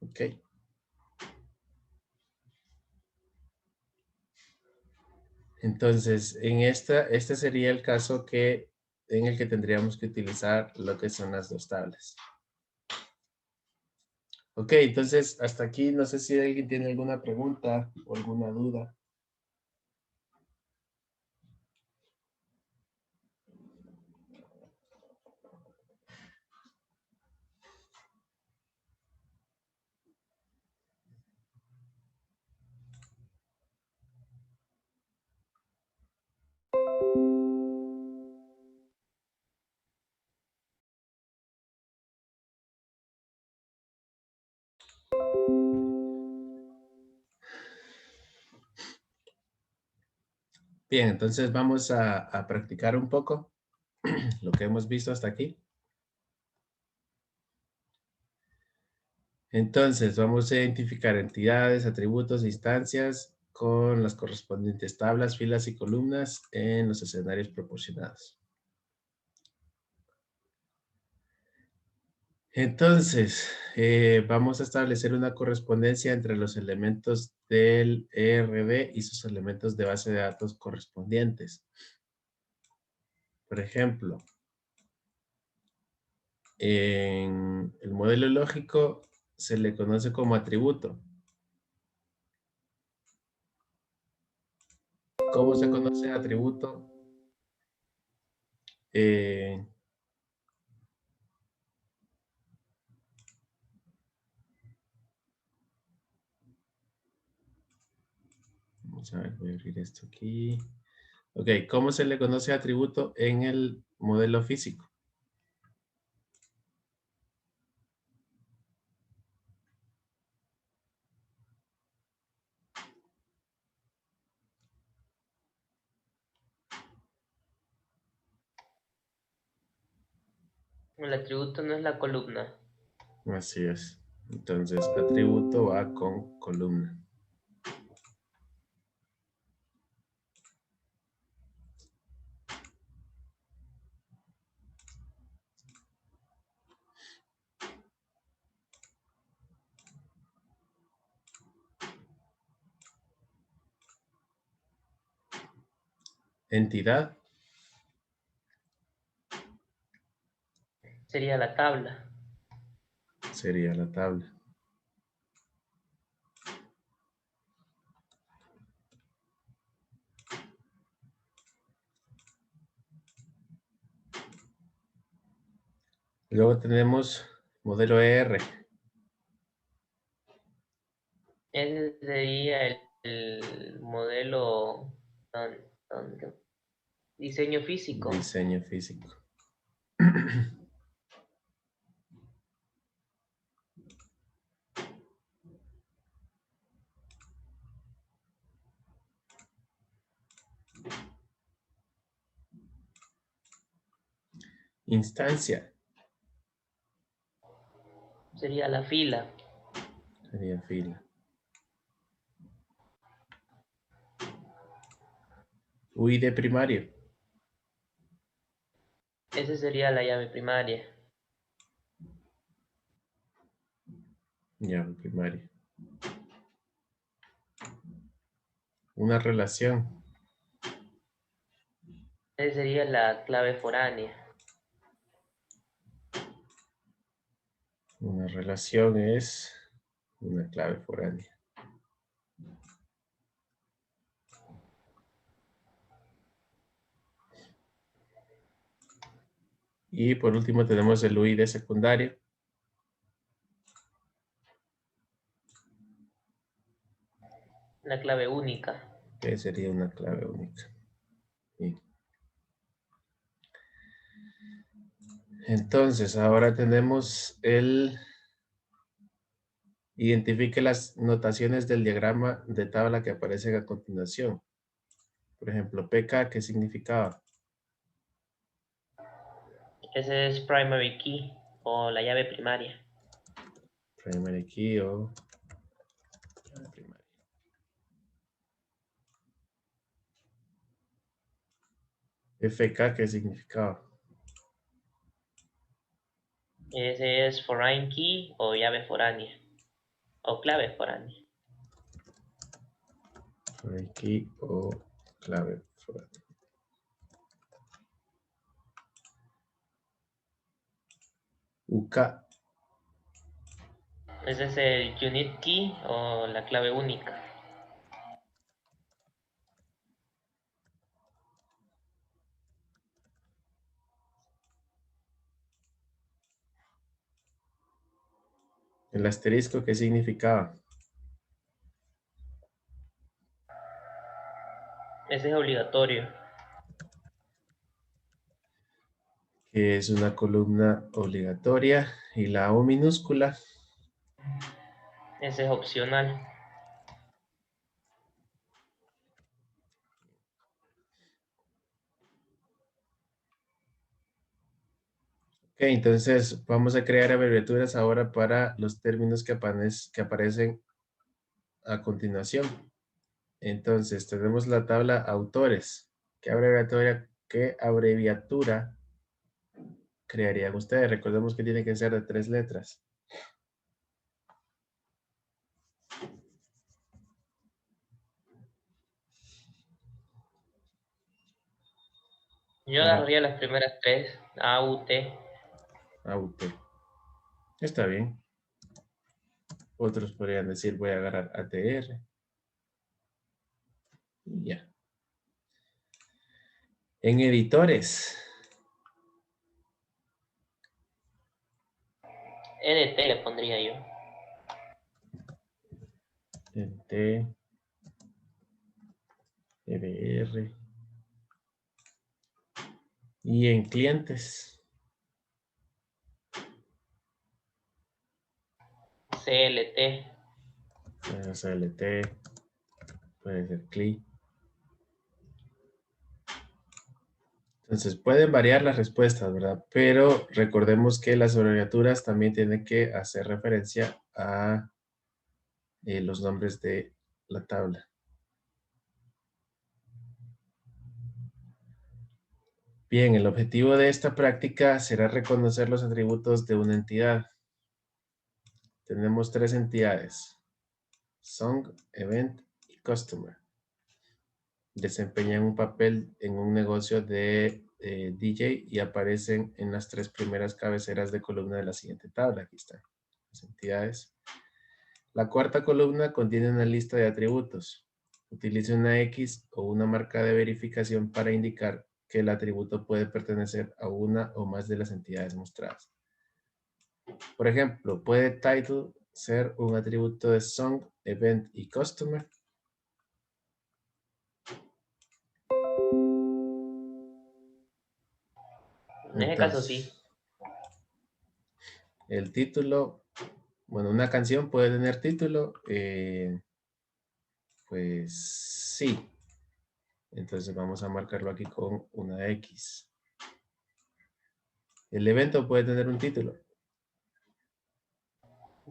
[SPEAKER 1] Ok. Entonces, este sería el caso en el que tendríamos que utilizar lo que son las dos tablas. Ok, entonces hasta aquí no sé si alguien tiene alguna pregunta o alguna duda. Bien, entonces vamos a practicar un poco lo que hemos visto hasta aquí. Entonces, vamos a identificar entidades, atributos, instancias con las correspondientes tablas, filas y columnas en los escenarios proporcionados. Entonces, vamos a establecer una correspondencia entre los elementos del ERD y sus elementos de base de datos correspondientes. Por ejemplo, en el modelo lógico se le conoce como atributo. ¿Cómo se conoce atributo? Vamos a ver, voy a abrir esto aquí. Ok, ¿cómo se le conoce atributo en el modelo físico?
[SPEAKER 3] El atributo no es la columna.
[SPEAKER 1] Así es. Entonces, atributo va con columna. Entidad
[SPEAKER 3] Sería la tabla.
[SPEAKER 1] sería la tabla. Luego tenemos modelo ER.
[SPEAKER 3] Ese sería el modelo diseño físico.
[SPEAKER 1] Diseño físico. Instancia
[SPEAKER 3] Sería la fila.
[SPEAKER 1] sería fila. UI de primario.
[SPEAKER 3] Ese sería la llave primaria.
[SPEAKER 1] Llave primaria. Una relación.
[SPEAKER 3] Ese sería la clave foránea.
[SPEAKER 1] Una relación es una clave foránea. Y por último tenemos el UI de secundario.
[SPEAKER 3] La clave única.
[SPEAKER 1] Que sería una clave única. Bien. Entonces, ahora tenemos el... Identifique las notaciones del diagrama de tabla que aparecen a continuación. Por ejemplo, PK, ¿qué significaba?
[SPEAKER 3] Ese es primary key o la llave primaria.
[SPEAKER 1] Primary key o primaria. FK, ¿qué significaba?
[SPEAKER 3] Ese es foreign key o llave foránea. O clave foránea.
[SPEAKER 1] Primary key o clave foránea. UK.
[SPEAKER 3] Ese es el unit key o la clave única.
[SPEAKER 1] El asterisco, ¿qué significaba?
[SPEAKER 3] Ese es obligatorio.
[SPEAKER 1] Que es una columna obligatoria. Y la O minúscula.
[SPEAKER 3] Ese es opcional.
[SPEAKER 1] Ok, entonces vamos a crear abreviaturas ahora para los términos que aparecen a continuación. Entonces, tenemos la tabla autores. ¿Qué abreviatura crearían ustedes? Recordemos que tiene que ser de 3 letras.
[SPEAKER 3] Yo
[SPEAKER 1] Para
[SPEAKER 3] agarraría las primeras tres, A, U, T.
[SPEAKER 1] auto. Está bien. Otros podrían decir, voy a agarrar ATR. Y ya. En editores.
[SPEAKER 3] NT le pondría yo.
[SPEAKER 1] En T, RR. Y en clientes.
[SPEAKER 3] CLT.
[SPEAKER 1] Puede ser LT. Puede ser CLI. Entonces, pueden variar las respuestas, ¿verdad? Pero recordemos que las abreviaturas también tienen que hacer referencia a los nombres de la tabla. Bien, el objetivo de esta práctica será reconocer los atributos de una entidad. Tenemos 3 entidades: Song, Event y Customer. Desempeñan un papel en un negocio de DJ y aparecen en las 3 primeras cabeceras de columna de la siguiente tabla. Aquí están las entidades. La cuarta columna contiene una lista de atributos. Utilice una X o una marca de verificación para indicar que el atributo puede pertenecer a una o más de las entidades mostradas. Por ejemplo, ¿puede title ser un atributo de Song, Event y Customer?
[SPEAKER 3] En ese caso
[SPEAKER 1] Entonces,
[SPEAKER 3] sí.
[SPEAKER 1] el título, bueno, una canción puede tener título, pues sí. Entonces vamos a marcarlo aquí con una X. El evento puede tener un título.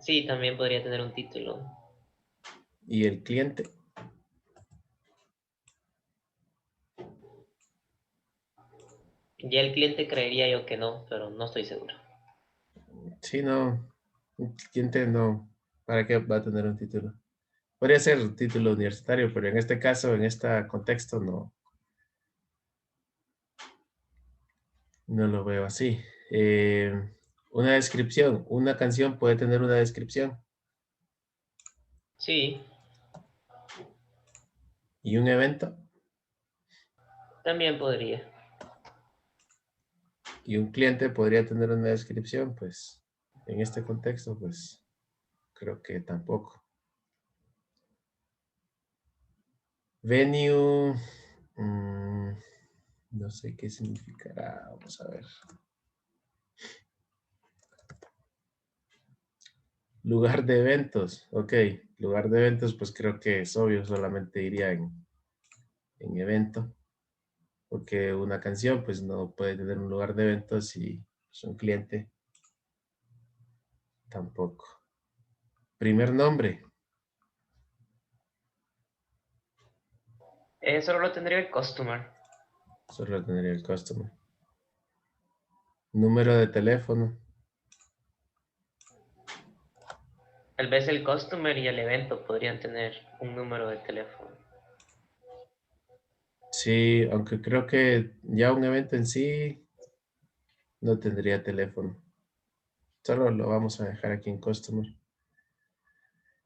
[SPEAKER 3] Sí, también podría tener un título.
[SPEAKER 1] Y el cliente.
[SPEAKER 3] Ya el cliente creería yo que no, pero no estoy seguro.
[SPEAKER 1] Sí, no. El cliente no. ¿Para qué va a tener un título? Podría ser un título universitario, pero en este caso, en este contexto, no. No lo veo así. Una descripción. Una canción puede tener una descripción.
[SPEAKER 3] Sí,
[SPEAKER 1] Y un evento.
[SPEAKER 3] también podría.
[SPEAKER 1] Y un cliente podría tener una descripción. Pues en este contexto, pues creo que tampoco. Venue. No sé qué significará. Vamos a ver. Lugar de eventos. Ok, lugar de eventos, pues creo que es obvio, solamente iría en evento. Porque una canción, pues no puede tener un lugar de eventos y pues, un cliente tampoco. Primer nombre.
[SPEAKER 3] Solo lo tendría el customer.
[SPEAKER 1] Solo tendría el customer. Número de teléfono.
[SPEAKER 3] Tal vez el customer y el evento podrían tener un número de teléfono.
[SPEAKER 1] Sí, aunque creo que ya un evento en sí no tendría teléfono. Solo lo vamos a dejar aquí en customer.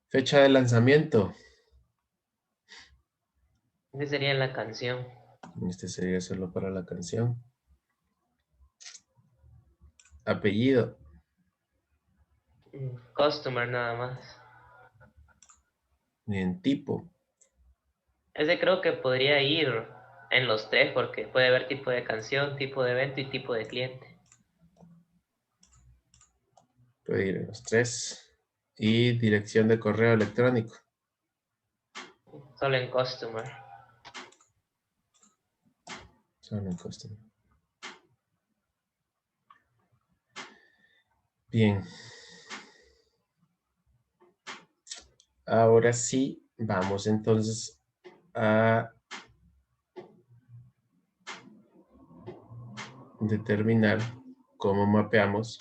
[SPEAKER 1] Fecha de lanzamiento.
[SPEAKER 3] Ese sería la canción.
[SPEAKER 1] Este sería solo para la canción. Apellido.
[SPEAKER 3] Customer nada más.
[SPEAKER 1] En tipo.
[SPEAKER 3] Ese creo que podría ir en los tres porque puede haber tipo de canción, tipo de evento y tipo de cliente.
[SPEAKER 1] Puede ir en los tres. Y dirección de correo electrónico.
[SPEAKER 3] Solo en customer.
[SPEAKER 1] Solo en customer. Bien. Ahora sí, vamos entonces a determinar cómo mapeamos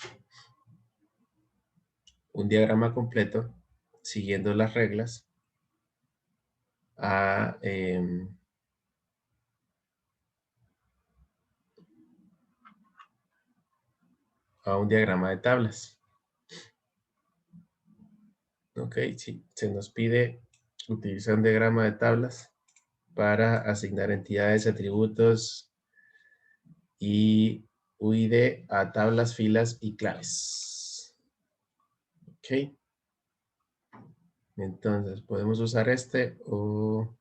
[SPEAKER 1] un diagrama completo siguiendo las reglas a, a un diagrama de tablas. Ok, sí, se nos pide utilizar un diagrama de tablas para asignar entidades, atributos y UID a tablas, filas y claves. Ok. Entonces, podemos usar este o...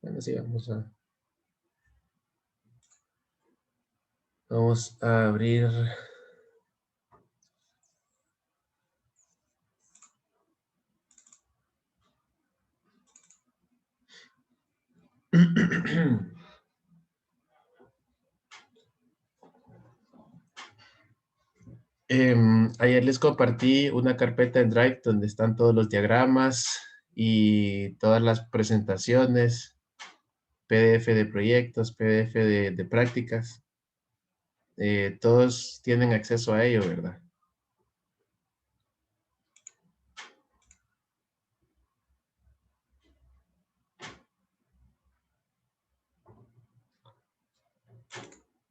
[SPEAKER 1] Bueno, sí, vamos a abrir... Ayer les compartí una carpeta en Drive donde están todos los diagramas y todas las presentaciones, PDF de proyectos, PDF de prácticas. Todos tienen acceso a ello, ¿verdad?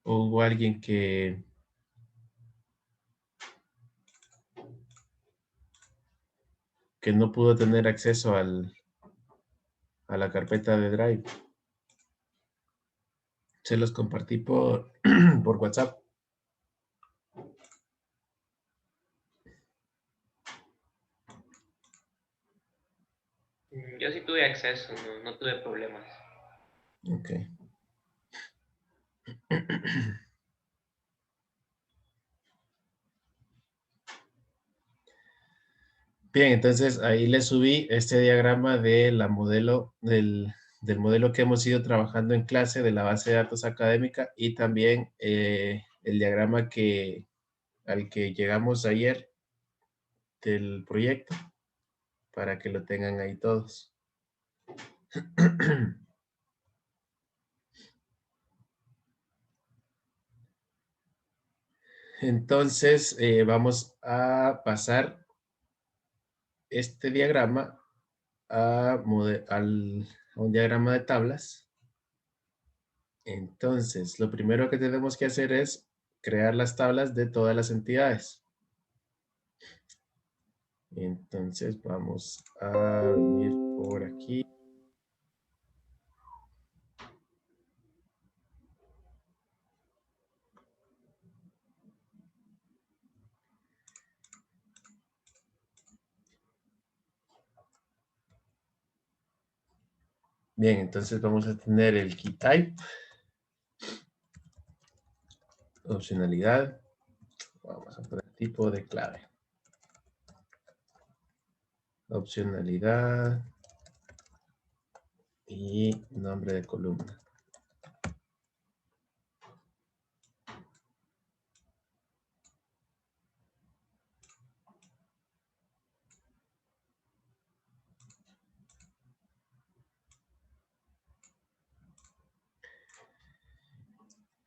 [SPEAKER 1] ¿O hubo alguien que no pudo tener acceso a la carpeta de Drive? Se los compartí por, por WhatsApp.
[SPEAKER 3] Yo sí tuve acceso, no tuve problemas.
[SPEAKER 1] Ok. Bien, entonces ahí les subí este diagrama de la modelo, del modelo que hemos ido trabajando en clase de la base de datos académica y también el diagrama al que llegamos ayer del proyecto para que lo tengan ahí todos. Entonces vamos a pasar este diagrama a un diagrama de tablas. Entonces, lo primero que tenemos que hacer es crear las tablas de todas las entidades. Entonces, vamos a venir por aquí. Bien, entonces vamos a tener el key type, opcionalidad, vamos a poner tipo de clave. opcionalidad y nombre de columna.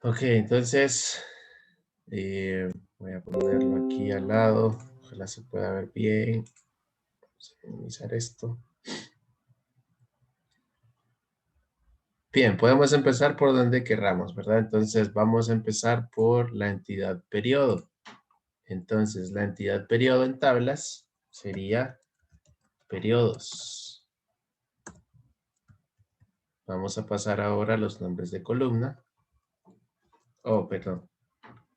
[SPEAKER 1] Ok, entonces voy a ponerlo aquí al lado. Ojalá se pueda ver bien. Vamos a minimizar esto. Bien, podemos empezar por donde querramos, ¿verdad? Entonces vamos a empezar por la entidad periodo. Entonces la entidad periodo en tablas sería periodos. Vamos a pasar ahora a los nombres de columna. Oh, perdón.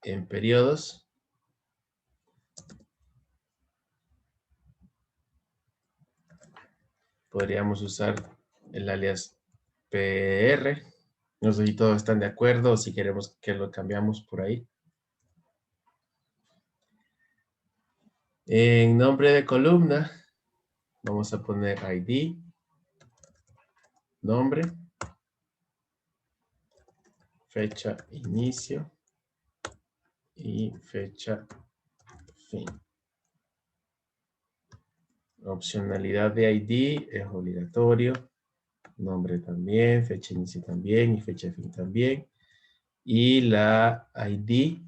[SPEAKER 1] En periodos. Podríamos usar el alias PR. No sé si todos están de acuerdo o si queremos que lo cambiamos por ahí. En nombre de columna, vamos a poner ID, nombre, fecha inicio y fecha fin. Opcionalidad de ID es obligatorio. Nombre también, fecha inicio también y fecha fin también. Y la ID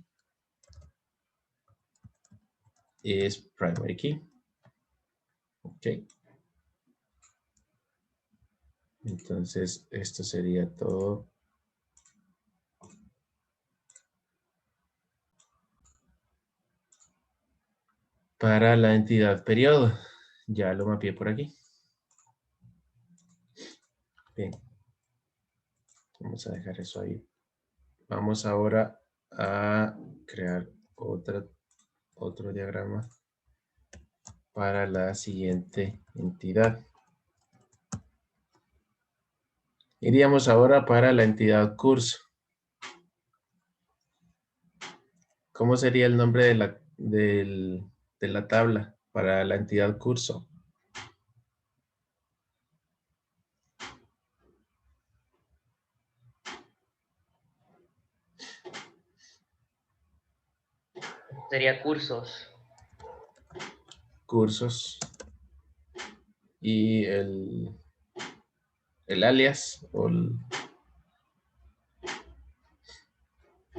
[SPEAKER 1] es primary key. Ok. Entonces, esto sería todo. Para la entidad periodo. Ya lo mapeé por aquí. Bien. Vamos a dejar eso ahí. Vamos ahora a crear otro diagrama para la siguiente entidad. Iríamos ahora para la entidad curso. ¿Cómo sería el nombre de la tabla para la entidad curso?
[SPEAKER 3] Sería cursos.
[SPEAKER 1] Cursos. Y el alias o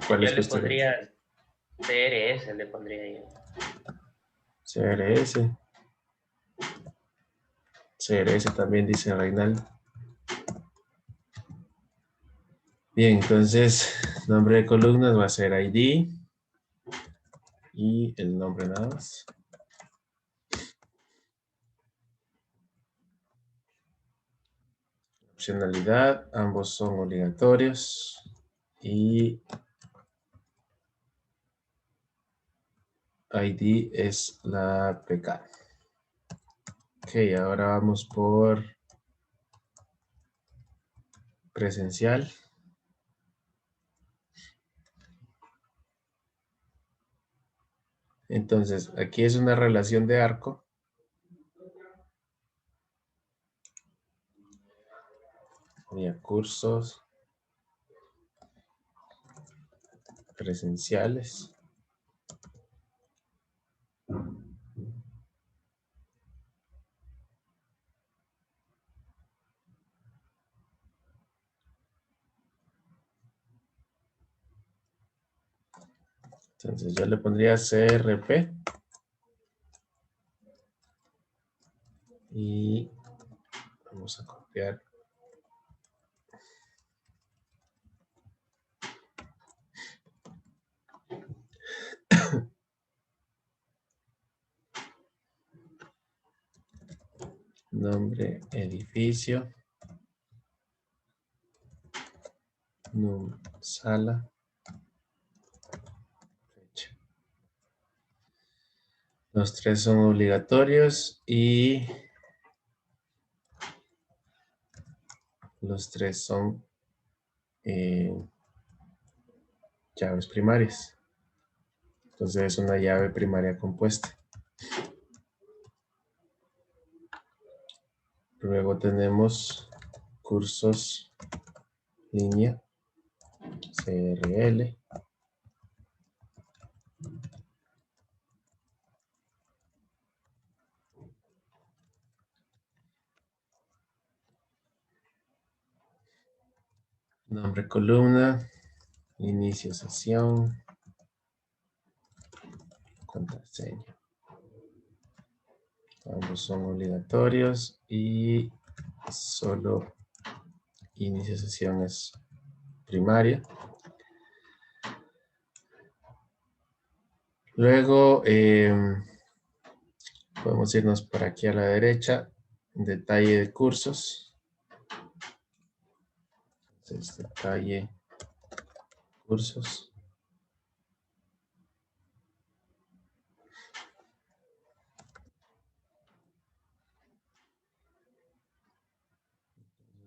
[SPEAKER 1] ¿cuál
[SPEAKER 3] Yo
[SPEAKER 1] es que
[SPEAKER 3] le
[SPEAKER 1] usted ve?
[SPEAKER 3] pondría CRS, le pondría yo.
[SPEAKER 1] CRS. CRS también dice Reinaldo. Bien, entonces, nombre de columnas va a ser ID y el nombre nada más. Opcionalidad, ambos son obligatorios. Y ID es la PK. Ok, ahora vamos por presencial. Entonces, aquí es una relación de arco. Cursos presenciales. Entonces yo le pondría CRP. Y vamos a copiar. Nombre, edificio. Sala. Fecha. Los tres son obligatorios y los tres son llaves primarias. Entonces es una llave primaria compuesta. Luego tenemos cursos línea CRL. Nombre columna, inicio sesión, contraseña. Ambos son obligatorios y solo inicio sesión es primaria. Luego podemos irnos por aquí a la derecha, detalle de cursos. Entonces, detalle cursos.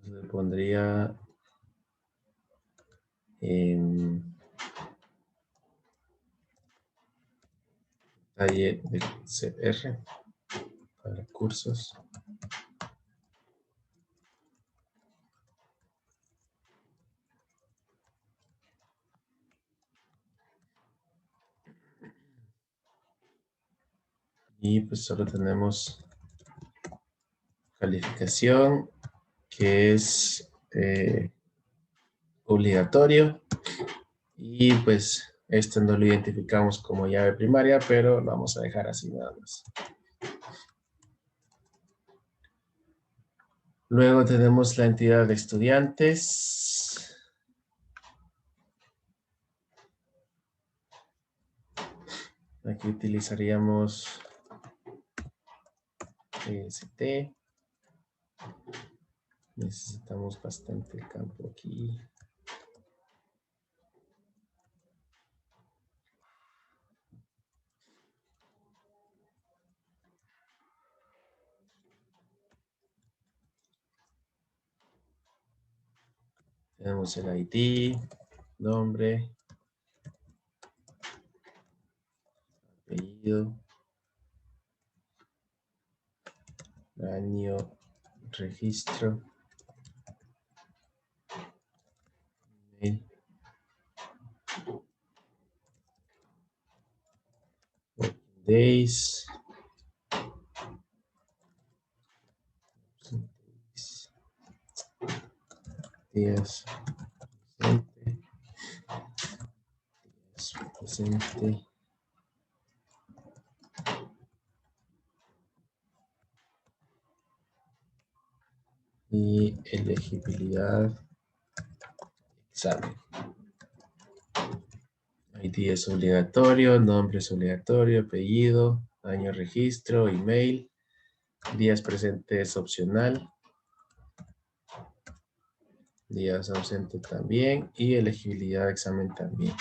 [SPEAKER 1] Le pondría detalle de CR para cursos. Y pues solo tenemos calificación, que es obligatorio. Y pues esto no lo identificamos como llave primaria, pero lo vamos a dejar así nada más. Luego tenemos la entidad de estudiantes. Aquí utilizaríamos EST. Necesitamos bastante campo aquí. Tenemos el ID, nombre, apellido, año, registro, email, working days, días presente, y elegibilidad, examen. ID es obligatorio, nombre es obligatorio, apellido, año registro, email, días presentes es opcional, días ausente también y elegibilidad de examen también.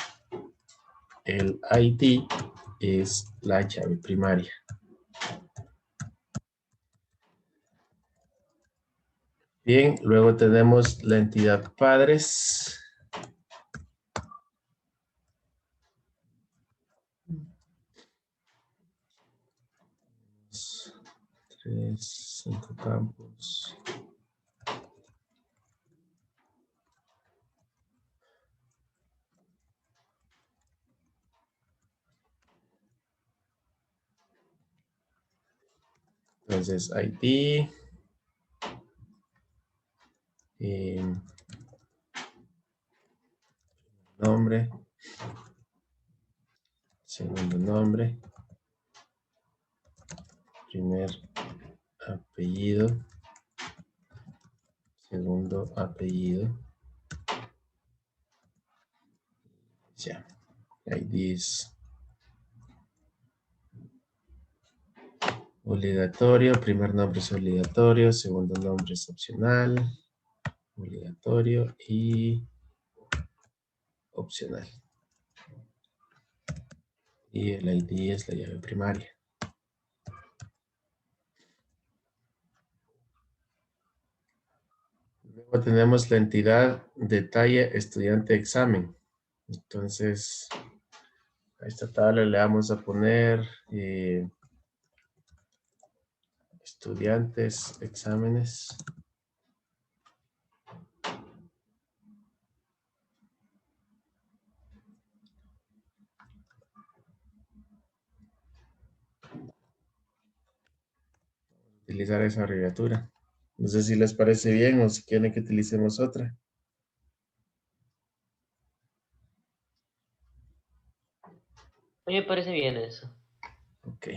[SPEAKER 1] El ID es la llave primaria. Bien, luego tenemos la entidad padres. Tres, 5 campos. Entonces, ID. Nombre. Segundo nombre. Primer apellido. Segundo apellido. Ya. ID es obligatorio. Primer nombre es obligatorio. Segundo nombre es opcional. Obligatorio y opcional. Y el ID es la llave primaria. Luego tenemos la entidad detalle estudiante examen. Entonces, a esta tabla le vamos a poner estudiantes, exámenes. Utilizar esa abreviatura. No sé si les parece bien o si quieren que utilicemos otra.
[SPEAKER 3] A mí me parece bien eso.
[SPEAKER 1] Ok.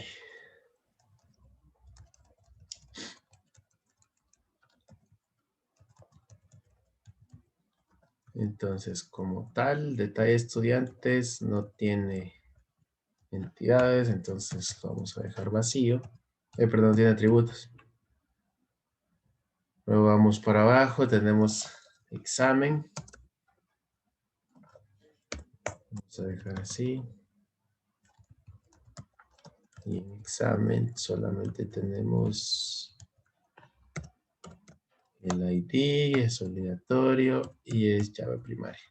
[SPEAKER 1] Entonces, como tal, detalle estudiantes no tiene entidades, entonces lo vamos a dejar vacío. Perdón, tiene atributos. Luego vamos para abajo, tenemos examen. Vamos a dejar así. Y en examen solamente tenemos el ID, es obligatorio y es llave primaria.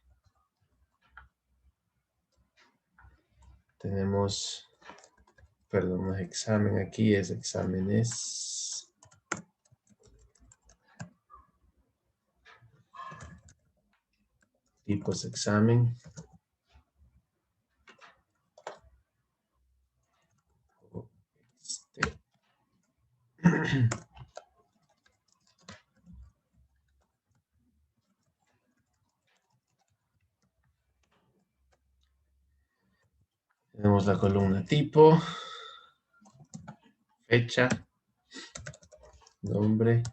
[SPEAKER 1] Tenemos, perdón, no es examen aquí, es exámenes. Tipos examen. Tenemos la columna tipo, fecha, nombre,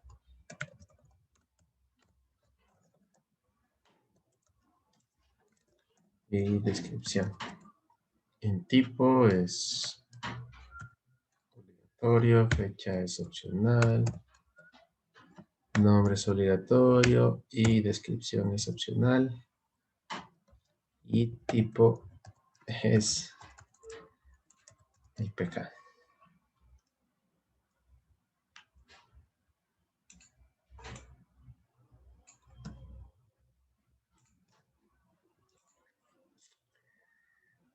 [SPEAKER 1] y descripción. En tipo es obligatorio, fecha es opcional, nombre es obligatorio y descripción es opcional. Y tipo es IPK.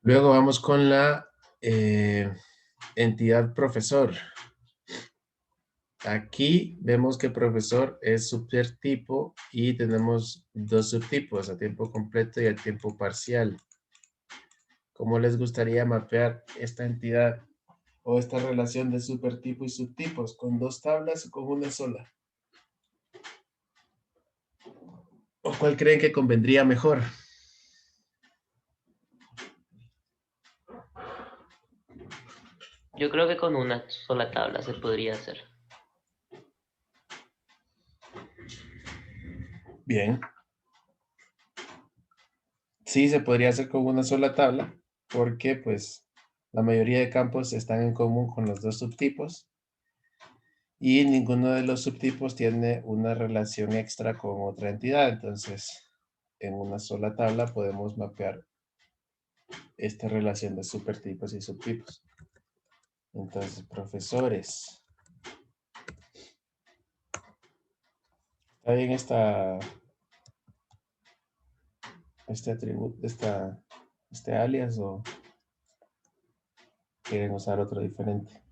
[SPEAKER 1] Luego vamos con la entidad profesor. Aquí vemos que profesor es subtipo y tenemos dos subtipos, a tiempo completo y a tiempo parcial. ¿Cómo les gustaría mapear esta entidad o esta relación de supertipo y subtipos? ¿Con dos tablas o con una sola? ¿O cuál creen que convendría mejor?
[SPEAKER 3] Yo creo que con una sola tabla se podría hacer.
[SPEAKER 1] Bien. Sí, se podría hacer con una sola tabla porque pues la mayoría de campos están en común con los dos subtipos y ninguno de los subtipos tiene una relación extra con otra entidad. Entonces, en una sola tabla podemos mapear esta relación de supertipos y subtipos. Entonces, profesores. ¿Está bien este atributo, este alias o quieren usar otro diferente?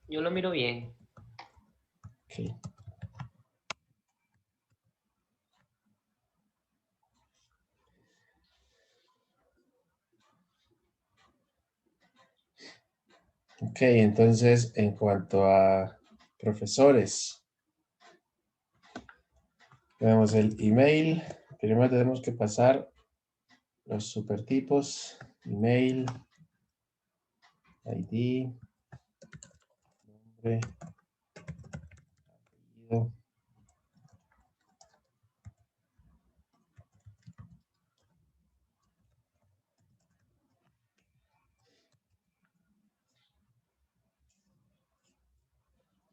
[SPEAKER 3] Yo lo miro bien.
[SPEAKER 1] Ok. Ok, entonces en cuanto a profesores, tenemos el email. Primero tenemos que pasar los supertipos, email, ID, nombre, apellido.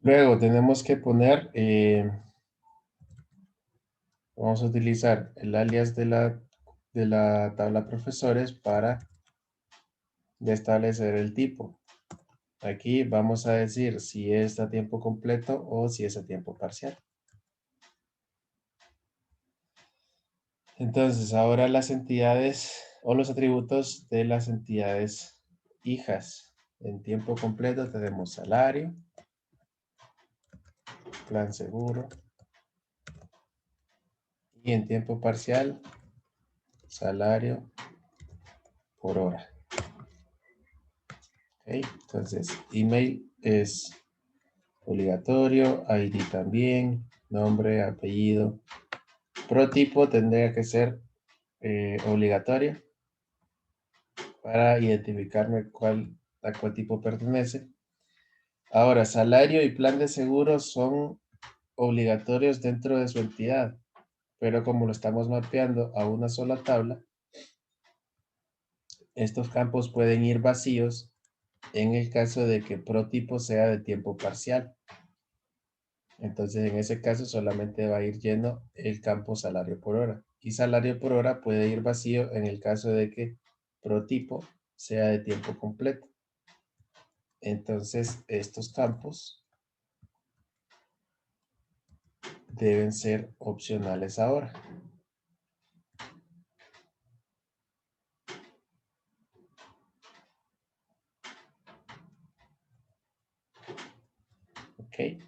[SPEAKER 1] Luego tenemos que poner, vamos a utilizar el alias de la tabla profesores para establecer el tipo. Aquí vamos a decir si es a tiempo completo o si es a tiempo parcial. Entonces, ahora las entidades o los atributos de las entidades hijas. En tiempo completo tenemos salario, plan seguro. Y en tiempo parcial, salario por hora. Okay. Entonces, email es obligatorio, ID también, nombre, apellido. Protipo tendría que ser obligatorio para identificarme a cuál tipo pertenece. Ahora, salario y plan de seguro son obligatorios dentro de su entidad, pero como lo estamos mapeando a una sola tabla, estos campos pueden ir vacíos en el caso de que protipo sea de tiempo parcial. Entonces, en ese caso solamente va a ir lleno el campo salario por hora. Y salario por hora puede ir vacío en el caso de que protipo sea de tiempo completo. Entonces, estos campos deben ser opcionales ahora. Ok.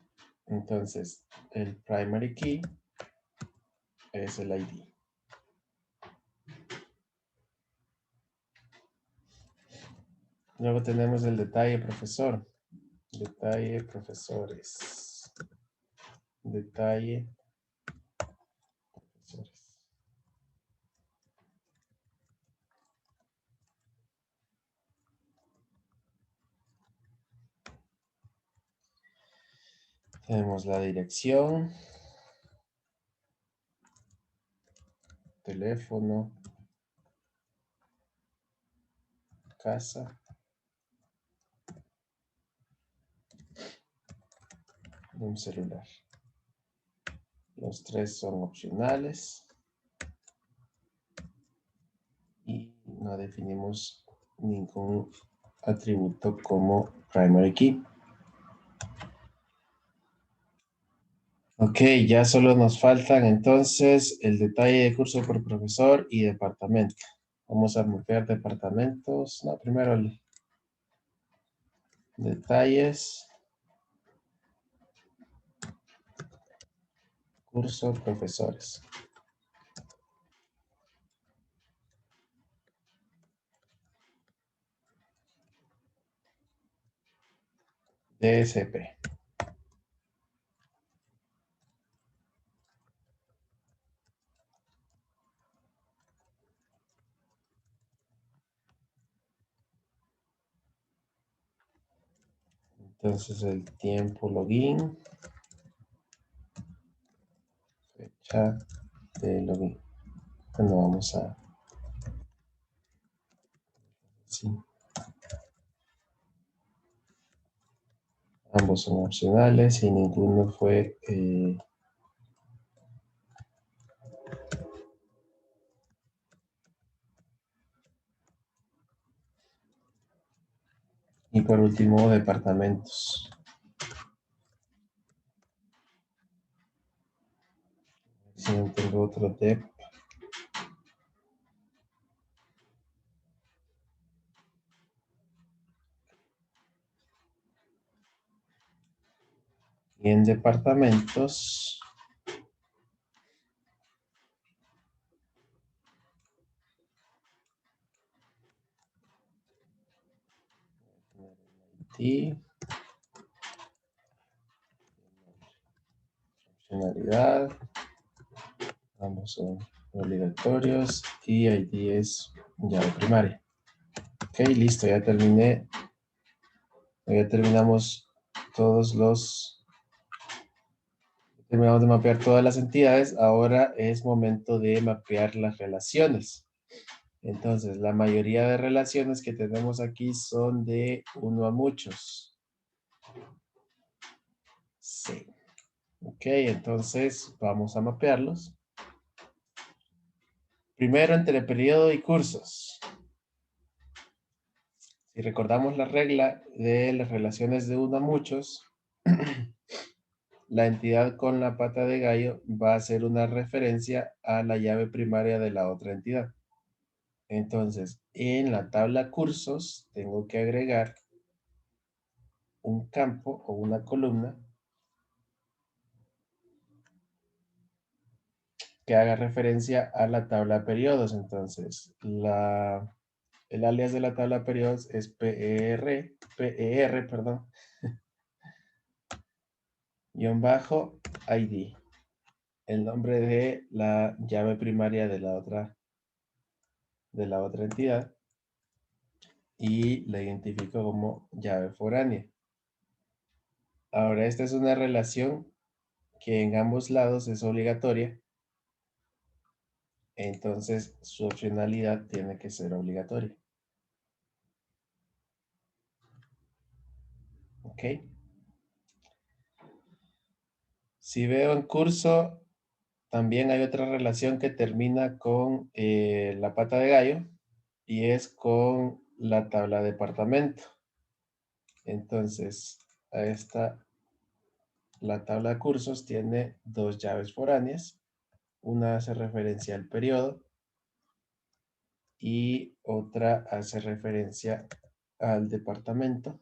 [SPEAKER 1] Entonces, el primary key es el ID. Luego tenemos el detalle profesor. Detalle profesores. Detalle profesores. Tenemos la dirección, teléfono, casa, un celular. Los tres son opcionales y no definimos ningún atributo como primary key. Ok, ya solo nos faltan entonces el detalle de curso por profesor y departamento. Vamos a mapear departamentos. No, primero el detalles. Curso profesores. DSP. Entonces el tiempo login. Fecha de login. Bueno, vamos a... Sí. Ambos son opcionales y ninguno fue... Y por último, departamentos. Si no tengo otro dep. Y en departamentos, y opcionalidad, ambos son obligatorios y ID es llave primaria. Ok, listo, ya terminé. Ya terminamos todos los... Terminamos de mapear todas las entidades. Ahora es momento de mapear las relaciones. Entonces, la mayoría de relaciones que tenemos aquí son de uno a muchos. Sí. Ok, entonces vamos a mapearlos. Primero entre periodo y cursos. Si recordamos la regla de las relaciones de uno a muchos, la entidad con la pata de gallo va a ser una referencia a la llave primaria de la otra entidad. Entonces, en la tabla cursos tengo que agregar un campo o una columna que haga referencia a la tabla periodos. Entonces, el alias de la tabla periodos es PER, perdón, _ID, el nombre de la llave primaria de la otra entidad, y la identifico como llave foránea. Ahora, esta es una relación que en ambos lados es obligatoria, entonces su opcionalidad tiene que ser obligatoria. ¿Ok? Si veo en curso, también hay otra relación que termina con la pata de gallo, y es con la tabla departamento. Entonces, la tabla de cursos tiene dos llaves foráneas. Una hace referencia al periodo y otra hace referencia al departamento.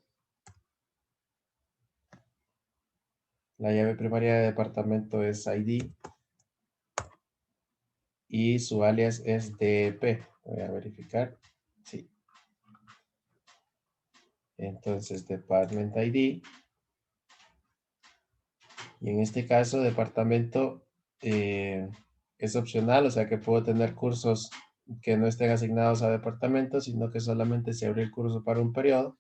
[SPEAKER 1] La llave primaria de departamento es ID y su alias es DEP. Voy a verificar. Sí. Entonces, Department ID. Y en este caso, departamento es opcional, o sea que puedo tener cursos que no estén asignados a departamentos, sino que solamente se abre el curso para un periodo.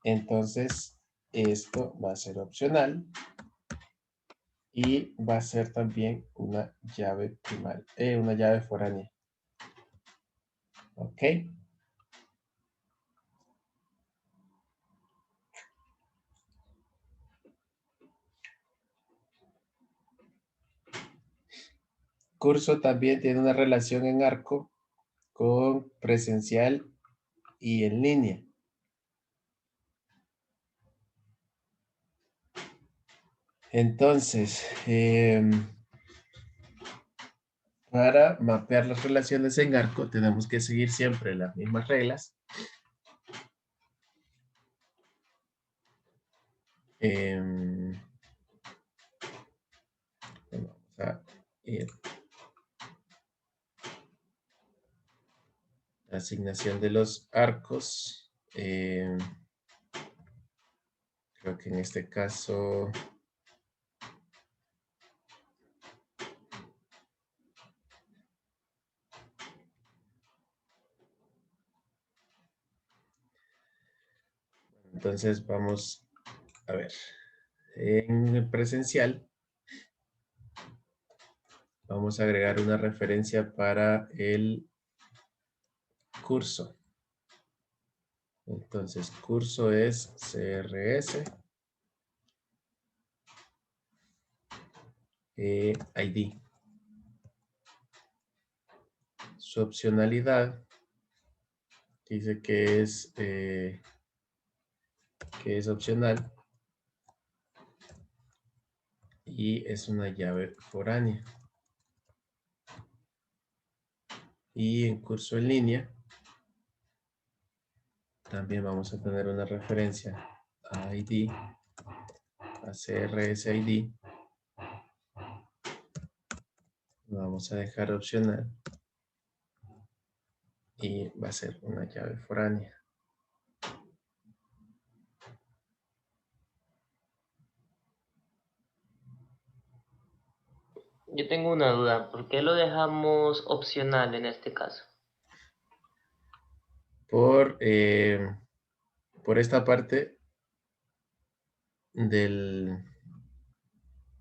[SPEAKER 1] Entonces, esto va a ser opcional y va a ser también una llave primaria, una llave foránea. ¿Ok? Curso también tiene una relación en arco con presencial y en línea. Entonces, para mapear las relaciones en arco, tenemos que seguir siempre las mismas reglas. Vamos a ir a asignación de los arcos. Creo que en este caso... Entonces vamos a ver. En el presencial vamos a agregar una referencia para el curso. Entonces, curso es CRS ID. Su opcionalidad dice que es opcional y es una llave foránea. Y en curso en línea también vamos a tener una referencia a ID, a CRS ID. Lo vamos a dejar opcional y va a ser una llave foránea.
[SPEAKER 3] Yo tengo una duda, ¿por qué lo dejamos opcional en este caso?
[SPEAKER 1] Por esta parte de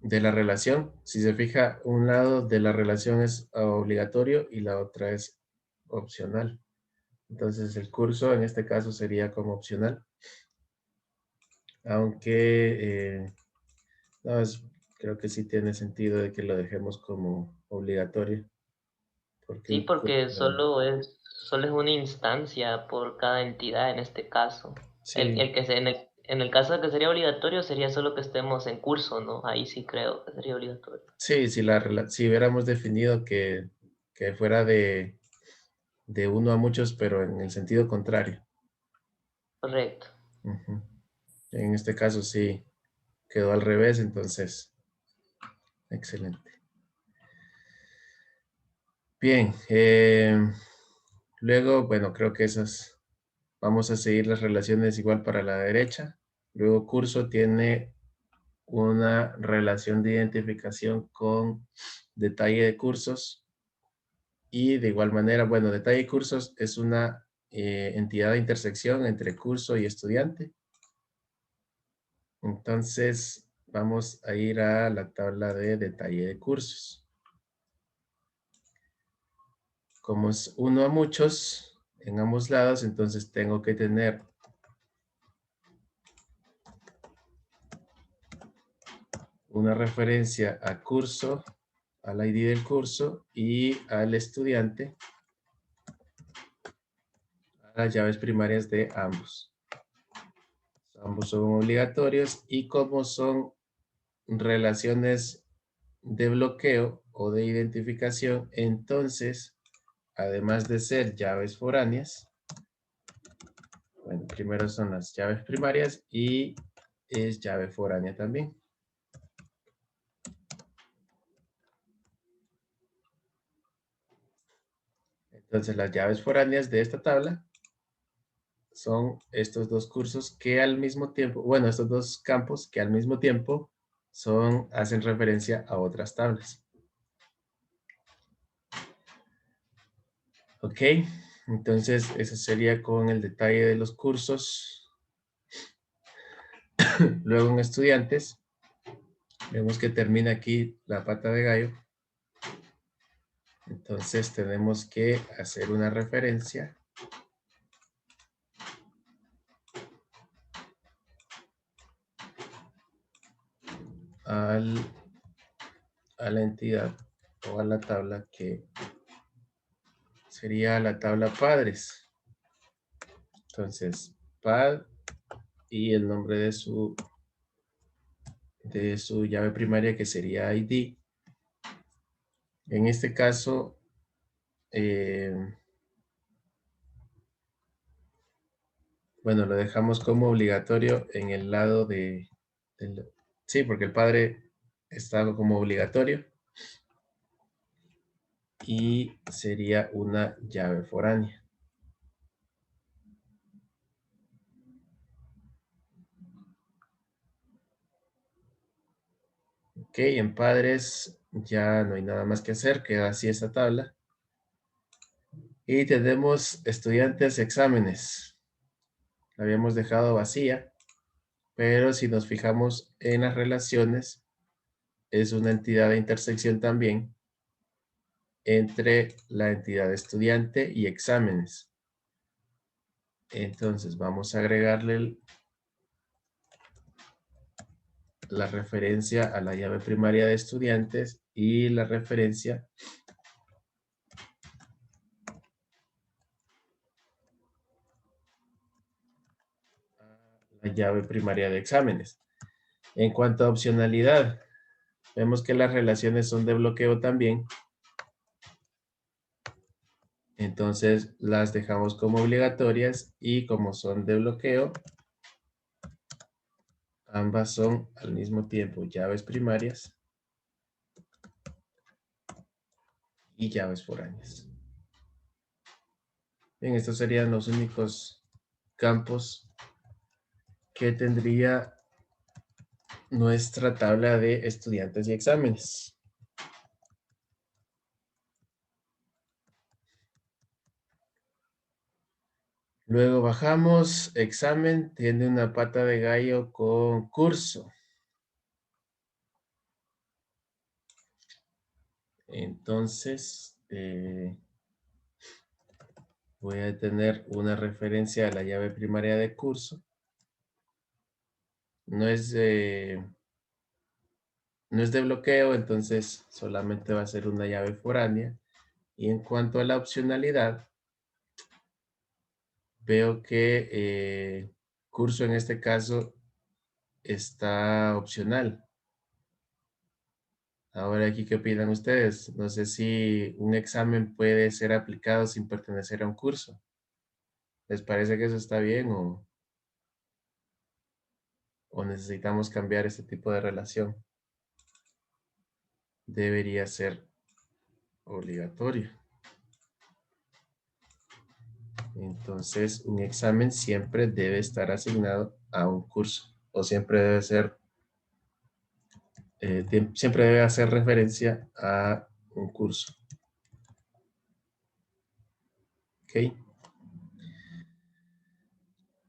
[SPEAKER 1] la relación. Si se fija, un lado de la relación es obligatorio y la otra es opcional. Entonces el curso en este caso sería como opcional. Aunque no, creo que sí tiene sentido de que lo dejemos como obligatorio. Porque
[SPEAKER 3] Sí,
[SPEAKER 1] el
[SPEAKER 3] porque
[SPEAKER 1] curso,
[SPEAKER 3] solo es una instancia por cada entidad en este caso.
[SPEAKER 1] sí,
[SPEAKER 3] En el caso de que sería obligatorio, sería solo que estemos en curso, ¿no? Ahí sí creo que sería obligatorio.
[SPEAKER 1] Sí, si hubiéramos definido que fuera de uno a muchos, pero en el sentido contrario.
[SPEAKER 3] Correcto.
[SPEAKER 1] Ujú. En este caso sí quedó al revés, entonces, excelente. Bien, luego, bueno, creo que esas, vamos a seguir las relaciones igual para la derecha. Luego curso tiene una relación de identificación con detalle de cursos. Y de igual manera, bueno, detalle de cursos es una entidad de intersección entre curso y estudiante. Entonces, vamos a ir a la tabla de detalle de cursos. Como es uno a muchos en ambos lados, entonces tengo que tener una referencia a curso, al ID del curso y al estudiante, a las llaves primarias de ambos. Ambos son obligatorios y como son relaciones de bloqueo o de identificación, entonces, además de ser llaves foráneas, bueno, primero son las llaves primarias y es llave foránea también. Entonces, las llaves foráneas de esta tabla son estos dos cursos que al mismo tiempo, bueno, estos dos campos que al mismo tiempo hacen referencia a otras tablas. Ok, entonces eso sería con el detalle de los cursos. Luego en estudiantes, vemos que termina aquí la pata de gallo. Entonces tenemos que hacer una referencia a la entidad o a la tabla que sería la tabla padres. Entonces, pad y el nombre de su llave primaria que sería ID. En este caso, bueno, lo dejamos como obligatorio en el lado sí, porque el padre está como obligatorio. Y sería una llave foránea. Ok, en padres ya no hay nada más que hacer, queda así esta tabla. Y tenemos estudiantes exámenes. La habíamos dejado vacía, pero si nos fijamos en las relaciones, es una entidad de intersección también entre la entidad estudiante y exámenes. Entonces vamos a agregarle la referencia a la llave primaria de estudiantes y la referencia la llave primaria de exámenes. En cuanto a opcionalidad, vemos que las relaciones son de bloqueo también. Entonces las dejamos como obligatorias y como son de bloqueo, ambas son al mismo tiempo llaves primarias y llaves foráneas. Bien, estos serían los únicos campos que tendría nuestra tabla de estudiantes y exámenes. Luego bajamos, examen, tiene una pata de gallo con curso. Entonces, voy a tener una referencia a la llave primaria de curso. No es de bloqueo, entonces solamente va a ser una llave foránea. Y en cuanto a la opcionalidad, veo que curso en este caso está opcional. Ahora aquí, ¿qué opinan ustedes? No sé si un examen puede ser aplicado sin pertenecer a un curso. ¿Les parece que eso está bien o necesitamos cambiar este tipo de relación? Debería ser obligatorio. Entonces, un examen siempre debe estar asignado a un curso o siempre debe ser, siempre debe hacer referencia a un curso. ¿Ok?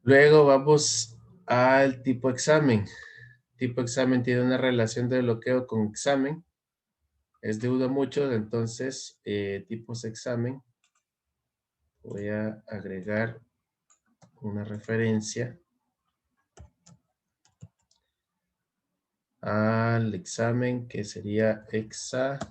[SPEAKER 1] Luego vamos al tipo examen. Tipo examen tiene una relación de bloqueo con examen. Es de uno a muchos, entonces tipos examen. Voy a agregar una referencia al examen que sería exa-id.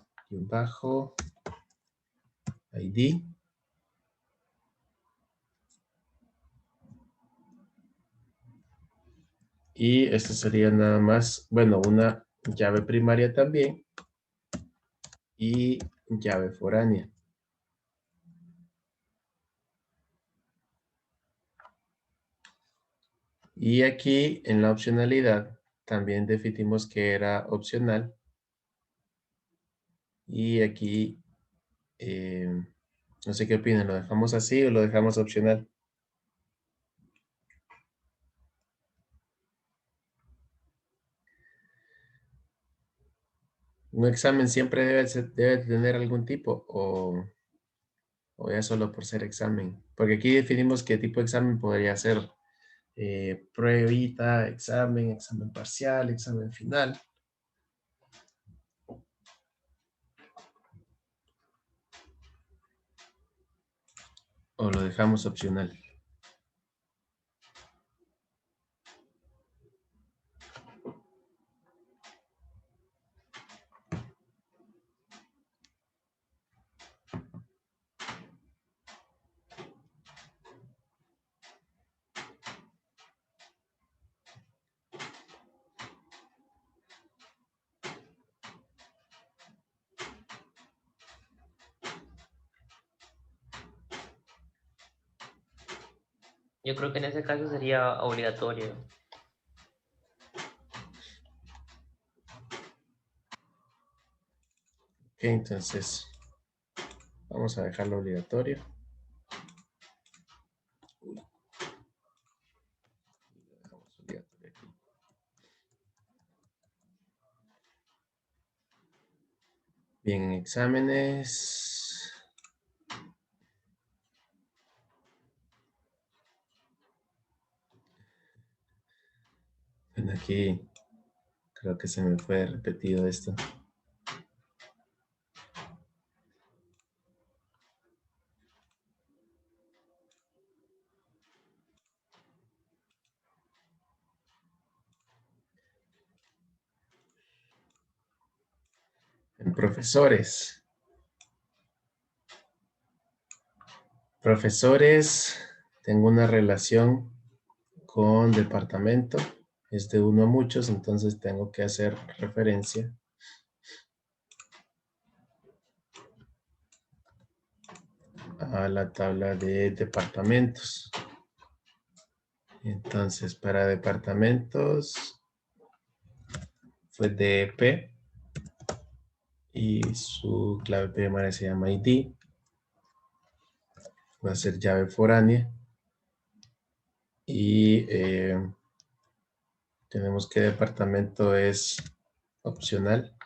[SPEAKER 1] Y esto sería nada más, bueno, una llave primaria también y llave foránea. Y aquí en la opcionalidad también definimos que era opcional. Y aquí, no sé qué opinan, ¿lo dejamos así o lo dejamos opcional? ¿Un examen siempre debe tener algún tipo o ya solo por ser examen? Porque aquí definimos qué tipo de examen podría ser pruebita, examen, examen parcial, examen final. O lo dejamos opcional.
[SPEAKER 3] Yo creo que en ese caso sería obligatorio.
[SPEAKER 1] Ok, entonces vamos a dejarlo obligatorio. Dejamos obligatorio aquí. Bien, en exámenes. Bueno, aquí creo que se me fue repetido esto. En profesores. Profesores, tengo una relación con departamento. Es de uno a muchos, entonces tengo que hacer referencia a la tabla de departamentos. Entonces, para departamentos fue DP y su clave primaria se llama ID. Va a ser llave foránea. Y tenemos que departamento es opcional.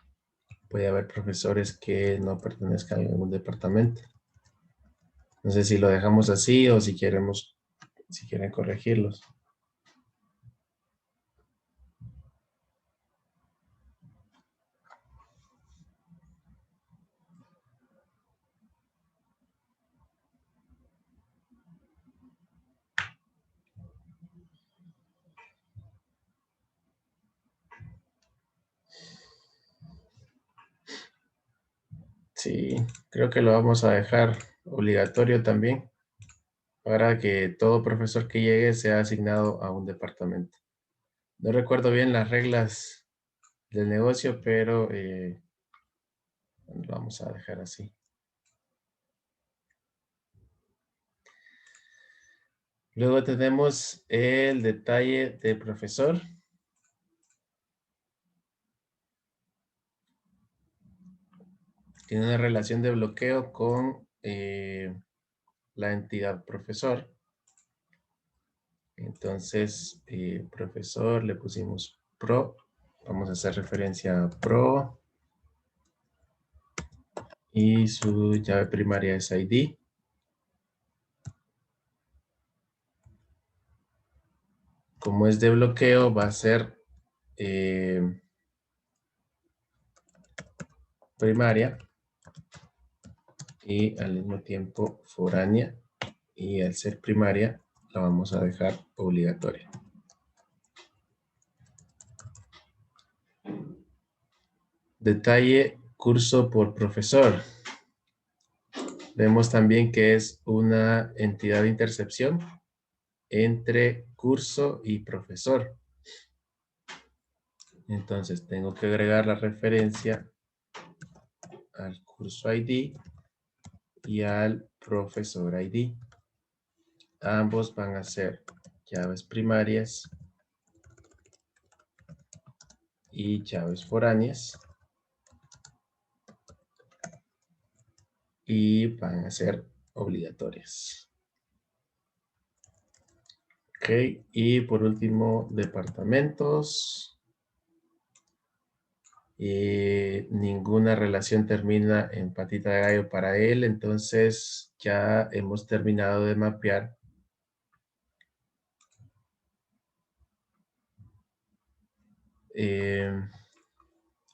[SPEAKER 1] Puede haber profesores que no pertenezcan a ningún departamento. No sé si lo dejamos así o si quieren corregirlos. Sí, creo que lo vamos a dejar obligatorio también para que todo profesor que llegue sea asignado a un departamento. No recuerdo bien las reglas del negocio, pero lo vamos a dejar así. Luego tenemos el detalle de profesor. Tiene una relación de bloqueo con la entidad profesor. Entonces, profesor, le pusimos pro. Vamos a hacer referencia a pro. Y su llave primaria es ID. Como es de bloqueo, va a ser primaria y al mismo tiempo foránea. Y al ser primaria, la vamos a dejar obligatoria. Detalle, curso por profesor. Vemos también que es una entidad de intercepción entre curso y profesor. Entonces tengo que agregar la referencia al curso ID y al profesor ID. Ambos van a ser llaves primarias y llaves foráneas. Y van a ser obligatorias. Ok, y por último, departamentos. Ninguna relación termina en patita de gallo para él, entonces ya hemos terminado de mapear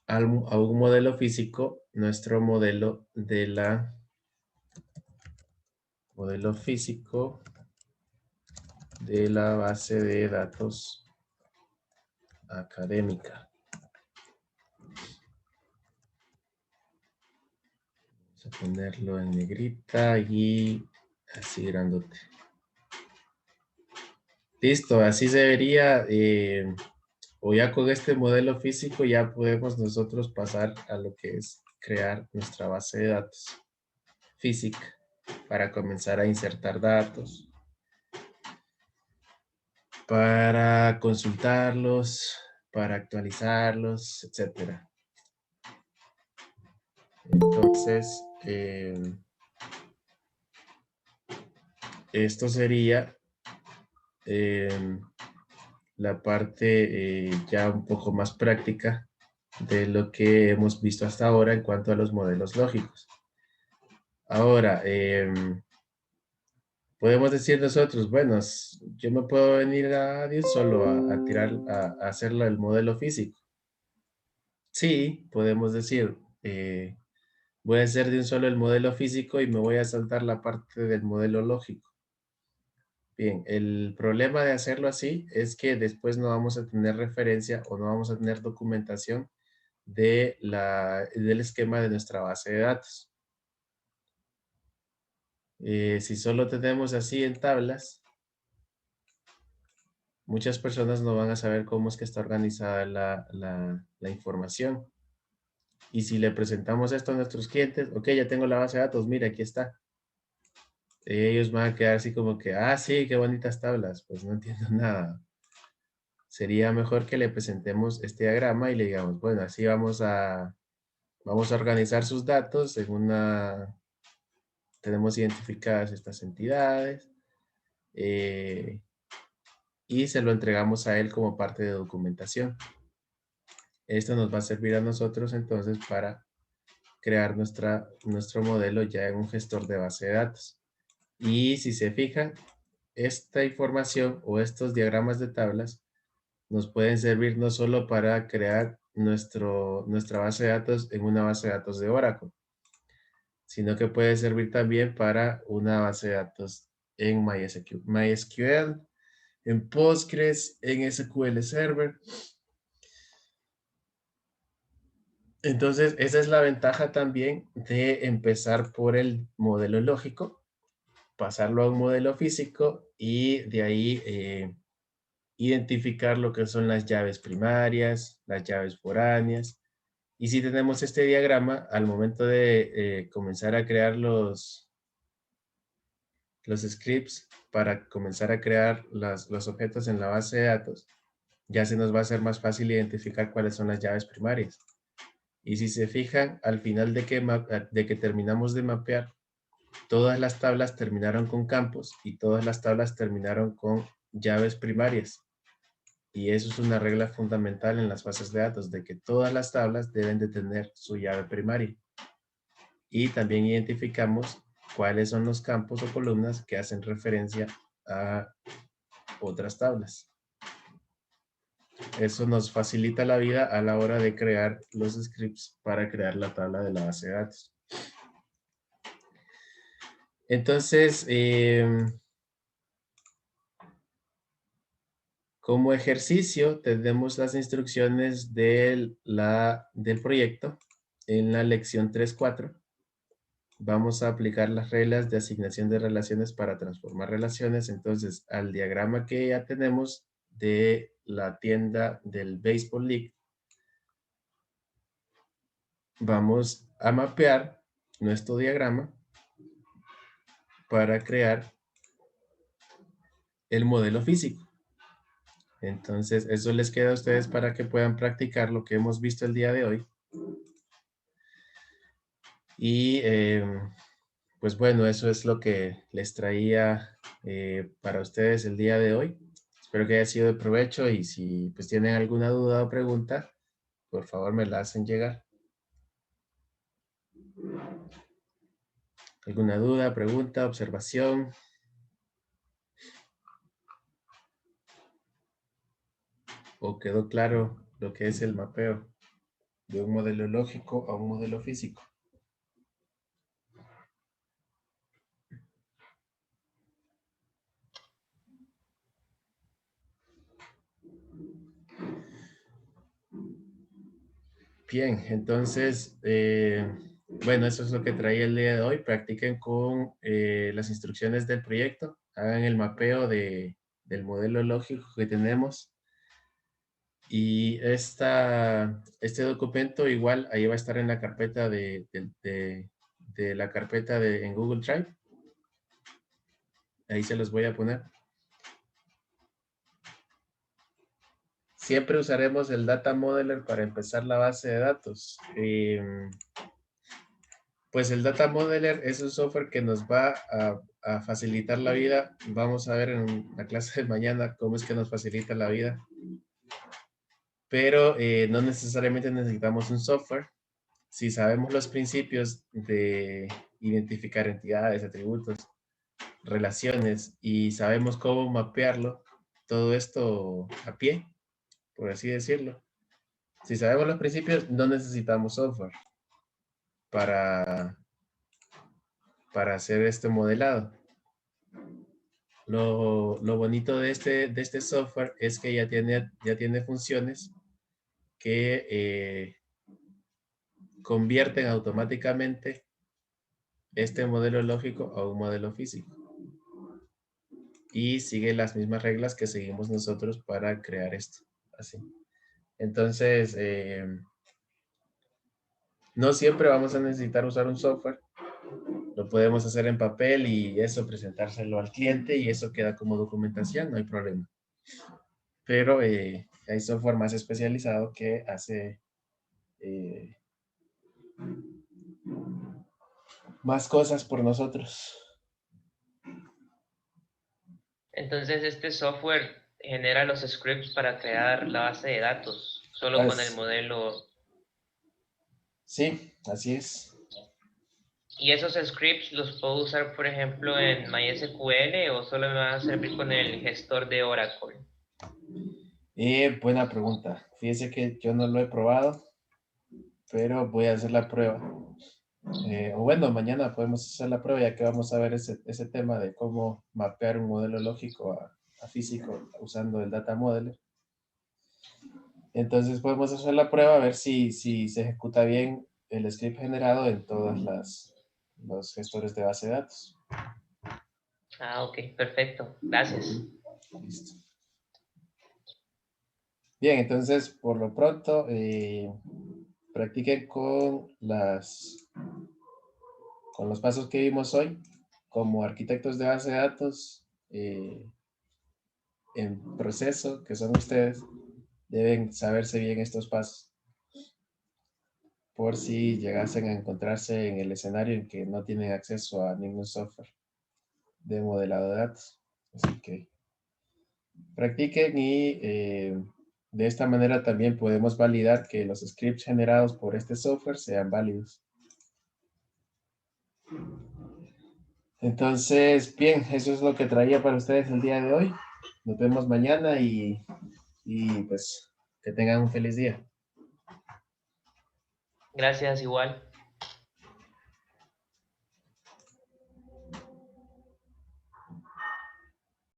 [SPEAKER 1] a un modelo físico, nuestro modelo de la físico de la base de datos académica. Vamos a ponerlo en negrita y así grandote. Listo, así se vería. O ya con este modelo físico ya podemos nosotros pasar a lo que es crear nuestra base de datos física para comenzar a insertar datos, para consultarlos, para actualizarlos, etc. Entonces, esto sería la parte ya un poco más práctica de lo que hemos visto hasta ahora en cuanto a los modelos lógicos. Ahora, podemos decir nosotros, bueno, yo me puedo venir de un solo a tirar, a hacerlo el modelo físico. Sí, podemos decir, voy a hacer de un solo el modelo físico y me voy a saltar la parte del modelo lógico. Bien, el problema de hacerlo así es que después no vamos a tener referencia o no vamos a tener documentación del esquema de nuestra base de datos. Si solo tenemos así en tablas, muchas personas no van a saber cómo es que está organizada la información. Y si le presentamos esto a nuestros clientes, ok, ya tengo la base de datos, mira, aquí está. Ellos van a quedar así como que, ah, sí, qué bonitas tablas. Pues no entiendo nada. Sería mejor que le presentemos este diagrama y le digamos, bueno, así vamos a organizar sus datos en tenemos identificadas estas entidades y se lo entregamos a él como parte de documentación. Esto nos va a servir a nosotros entonces para crear nuestro modelo ya en un gestor de base de datos. Y si se fijan, esta información o estos diagramas de tablas nos pueden servir no solo para crear nuestra base de datos en una base de datos de Oracle, sino que puede servir también para una base de datos en MySQL, en Postgres, en SQL Server. Entonces, esa es la ventaja también de empezar por el modelo lógico, pasarlo a un modelo físico y de ahí identificar lo que son las llaves primarias, las llaves foráneas. Y si tenemos este diagrama, al momento de comenzar a crear los scripts para comenzar a crear los objetos en la base de datos, ya se nos va a hacer más fácil identificar cuáles son las llaves primarias. Y si se fijan, al final de que terminamos de mapear, todas las tablas terminaron con campos y todas las tablas terminaron con llaves primarias. Y eso es una regla fundamental en las bases de datos, de que todas las tablas deben de tener su llave primaria. Y también identificamos cuáles son los campos o columnas que hacen referencia a otras tablas. Eso nos facilita la vida a la hora de crear los scripts para crear la tabla de la base de datos. Entonces, como ejercicio, tenemos las instrucciones del proyecto en la lección 3.4. Vamos a aplicar las reglas de asignación de relaciones para transformar relaciones. Entonces, al diagrama que ya tenemos de la tienda del Baseball League, vamos a mapear nuestro diagrama para crear el modelo físico. Entonces, eso les queda a ustedes para que puedan practicar lo que hemos visto el día de hoy. Y pues bueno, eso es lo que les traía para ustedes el día de hoy. Espero que haya sido de provecho y si pues tienen alguna duda o pregunta, por favor me la hacen llegar. ¿Alguna duda, pregunta, observación? ¿O quedó claro lo que es el mapeo de un modelo lógico a un modelo físico? Bien, entonces, bueno, eso es lo que traía el día de hoy. Practiquen con las instrucciones del proyecto. Hagan el mapeo del modelo lógico que tenemos. Y este documento igual ahí va a estar en la carpeta en Google Drive. Ahí se los voy a poner. Siempre usaremos el Data Modeler para empezar la base de datos. Pues el Data Modeler es un software que nos va a facilitar la vida. Vamos a ver en la clase de mañana cómo es que nos facilita la vida. Pero no necesariamente necesitamos un software. Si sabemos los principios de identificar entidades, atributos, relaciones y sabemos cómo mapearlo, todo esto a pie, por así decirlo. Si sabemos los principios, no necesitamos software para hacer este modelado. Lo bonito de este software es que ya tiene funciones que convierten automáticamente este modelo lógico a un modelo físico. Y sigue las mismas reglas que seguimos nosotros para crear esto. Así. Entonces, no siempre vamos a necesitar usar un software. Lo podemos hacer en papel y eso presentárselo al cliente y eso queda como documentación, no hay problema. Pero hay software más especializado que hace más cosas por nosotros.
[SPEAKER 3] Entonces este software genera los scripts para crear la base de datos, solo con el modelo.
[SPEAKER 1] Sí, así es.
[SPEAKER 3] ¿Y esos scripts los puedo usar, por ejemplo, en MySQL o solo me van a servir con el gestor de Oracle?
[SPEAKER 1] Buena pregunta. Fíjese que yo no lo he probado, pero voy a hacer la prueba. O bueno, mañana podemos hacer la prueba ya que vamos a ver ese tema de cómo mapear un modelo lógico a físico usando el Data Modeler. Entonces podemos hacer la prueba a ver si se ejecuta bien el script generado en todos los gestores de base de datos.
[SPEAKER 3] Ah, ok, perfecto. Gracias.
[SPEAKER 1] Listo. Bien, entonces, por lo pronto, practiquen con los pasos que vimos hoy. Como arquitectos de base de datos en proceso, que son ustedes, deben saberse bien estos pasos, por si llegasen a encontrarse en el escenario en que no tienen acceso a ningún software de modelado de datos. Así que practiquen y de esta manera también podemos validar que los scripts generados por este software sean válidos. Entonces, bien, eso es lo que traía para ustedes el día de hoy. Nos vemos mañana y pues que tengan un feliz día.
[SPEAKER 3] Gracias, igual.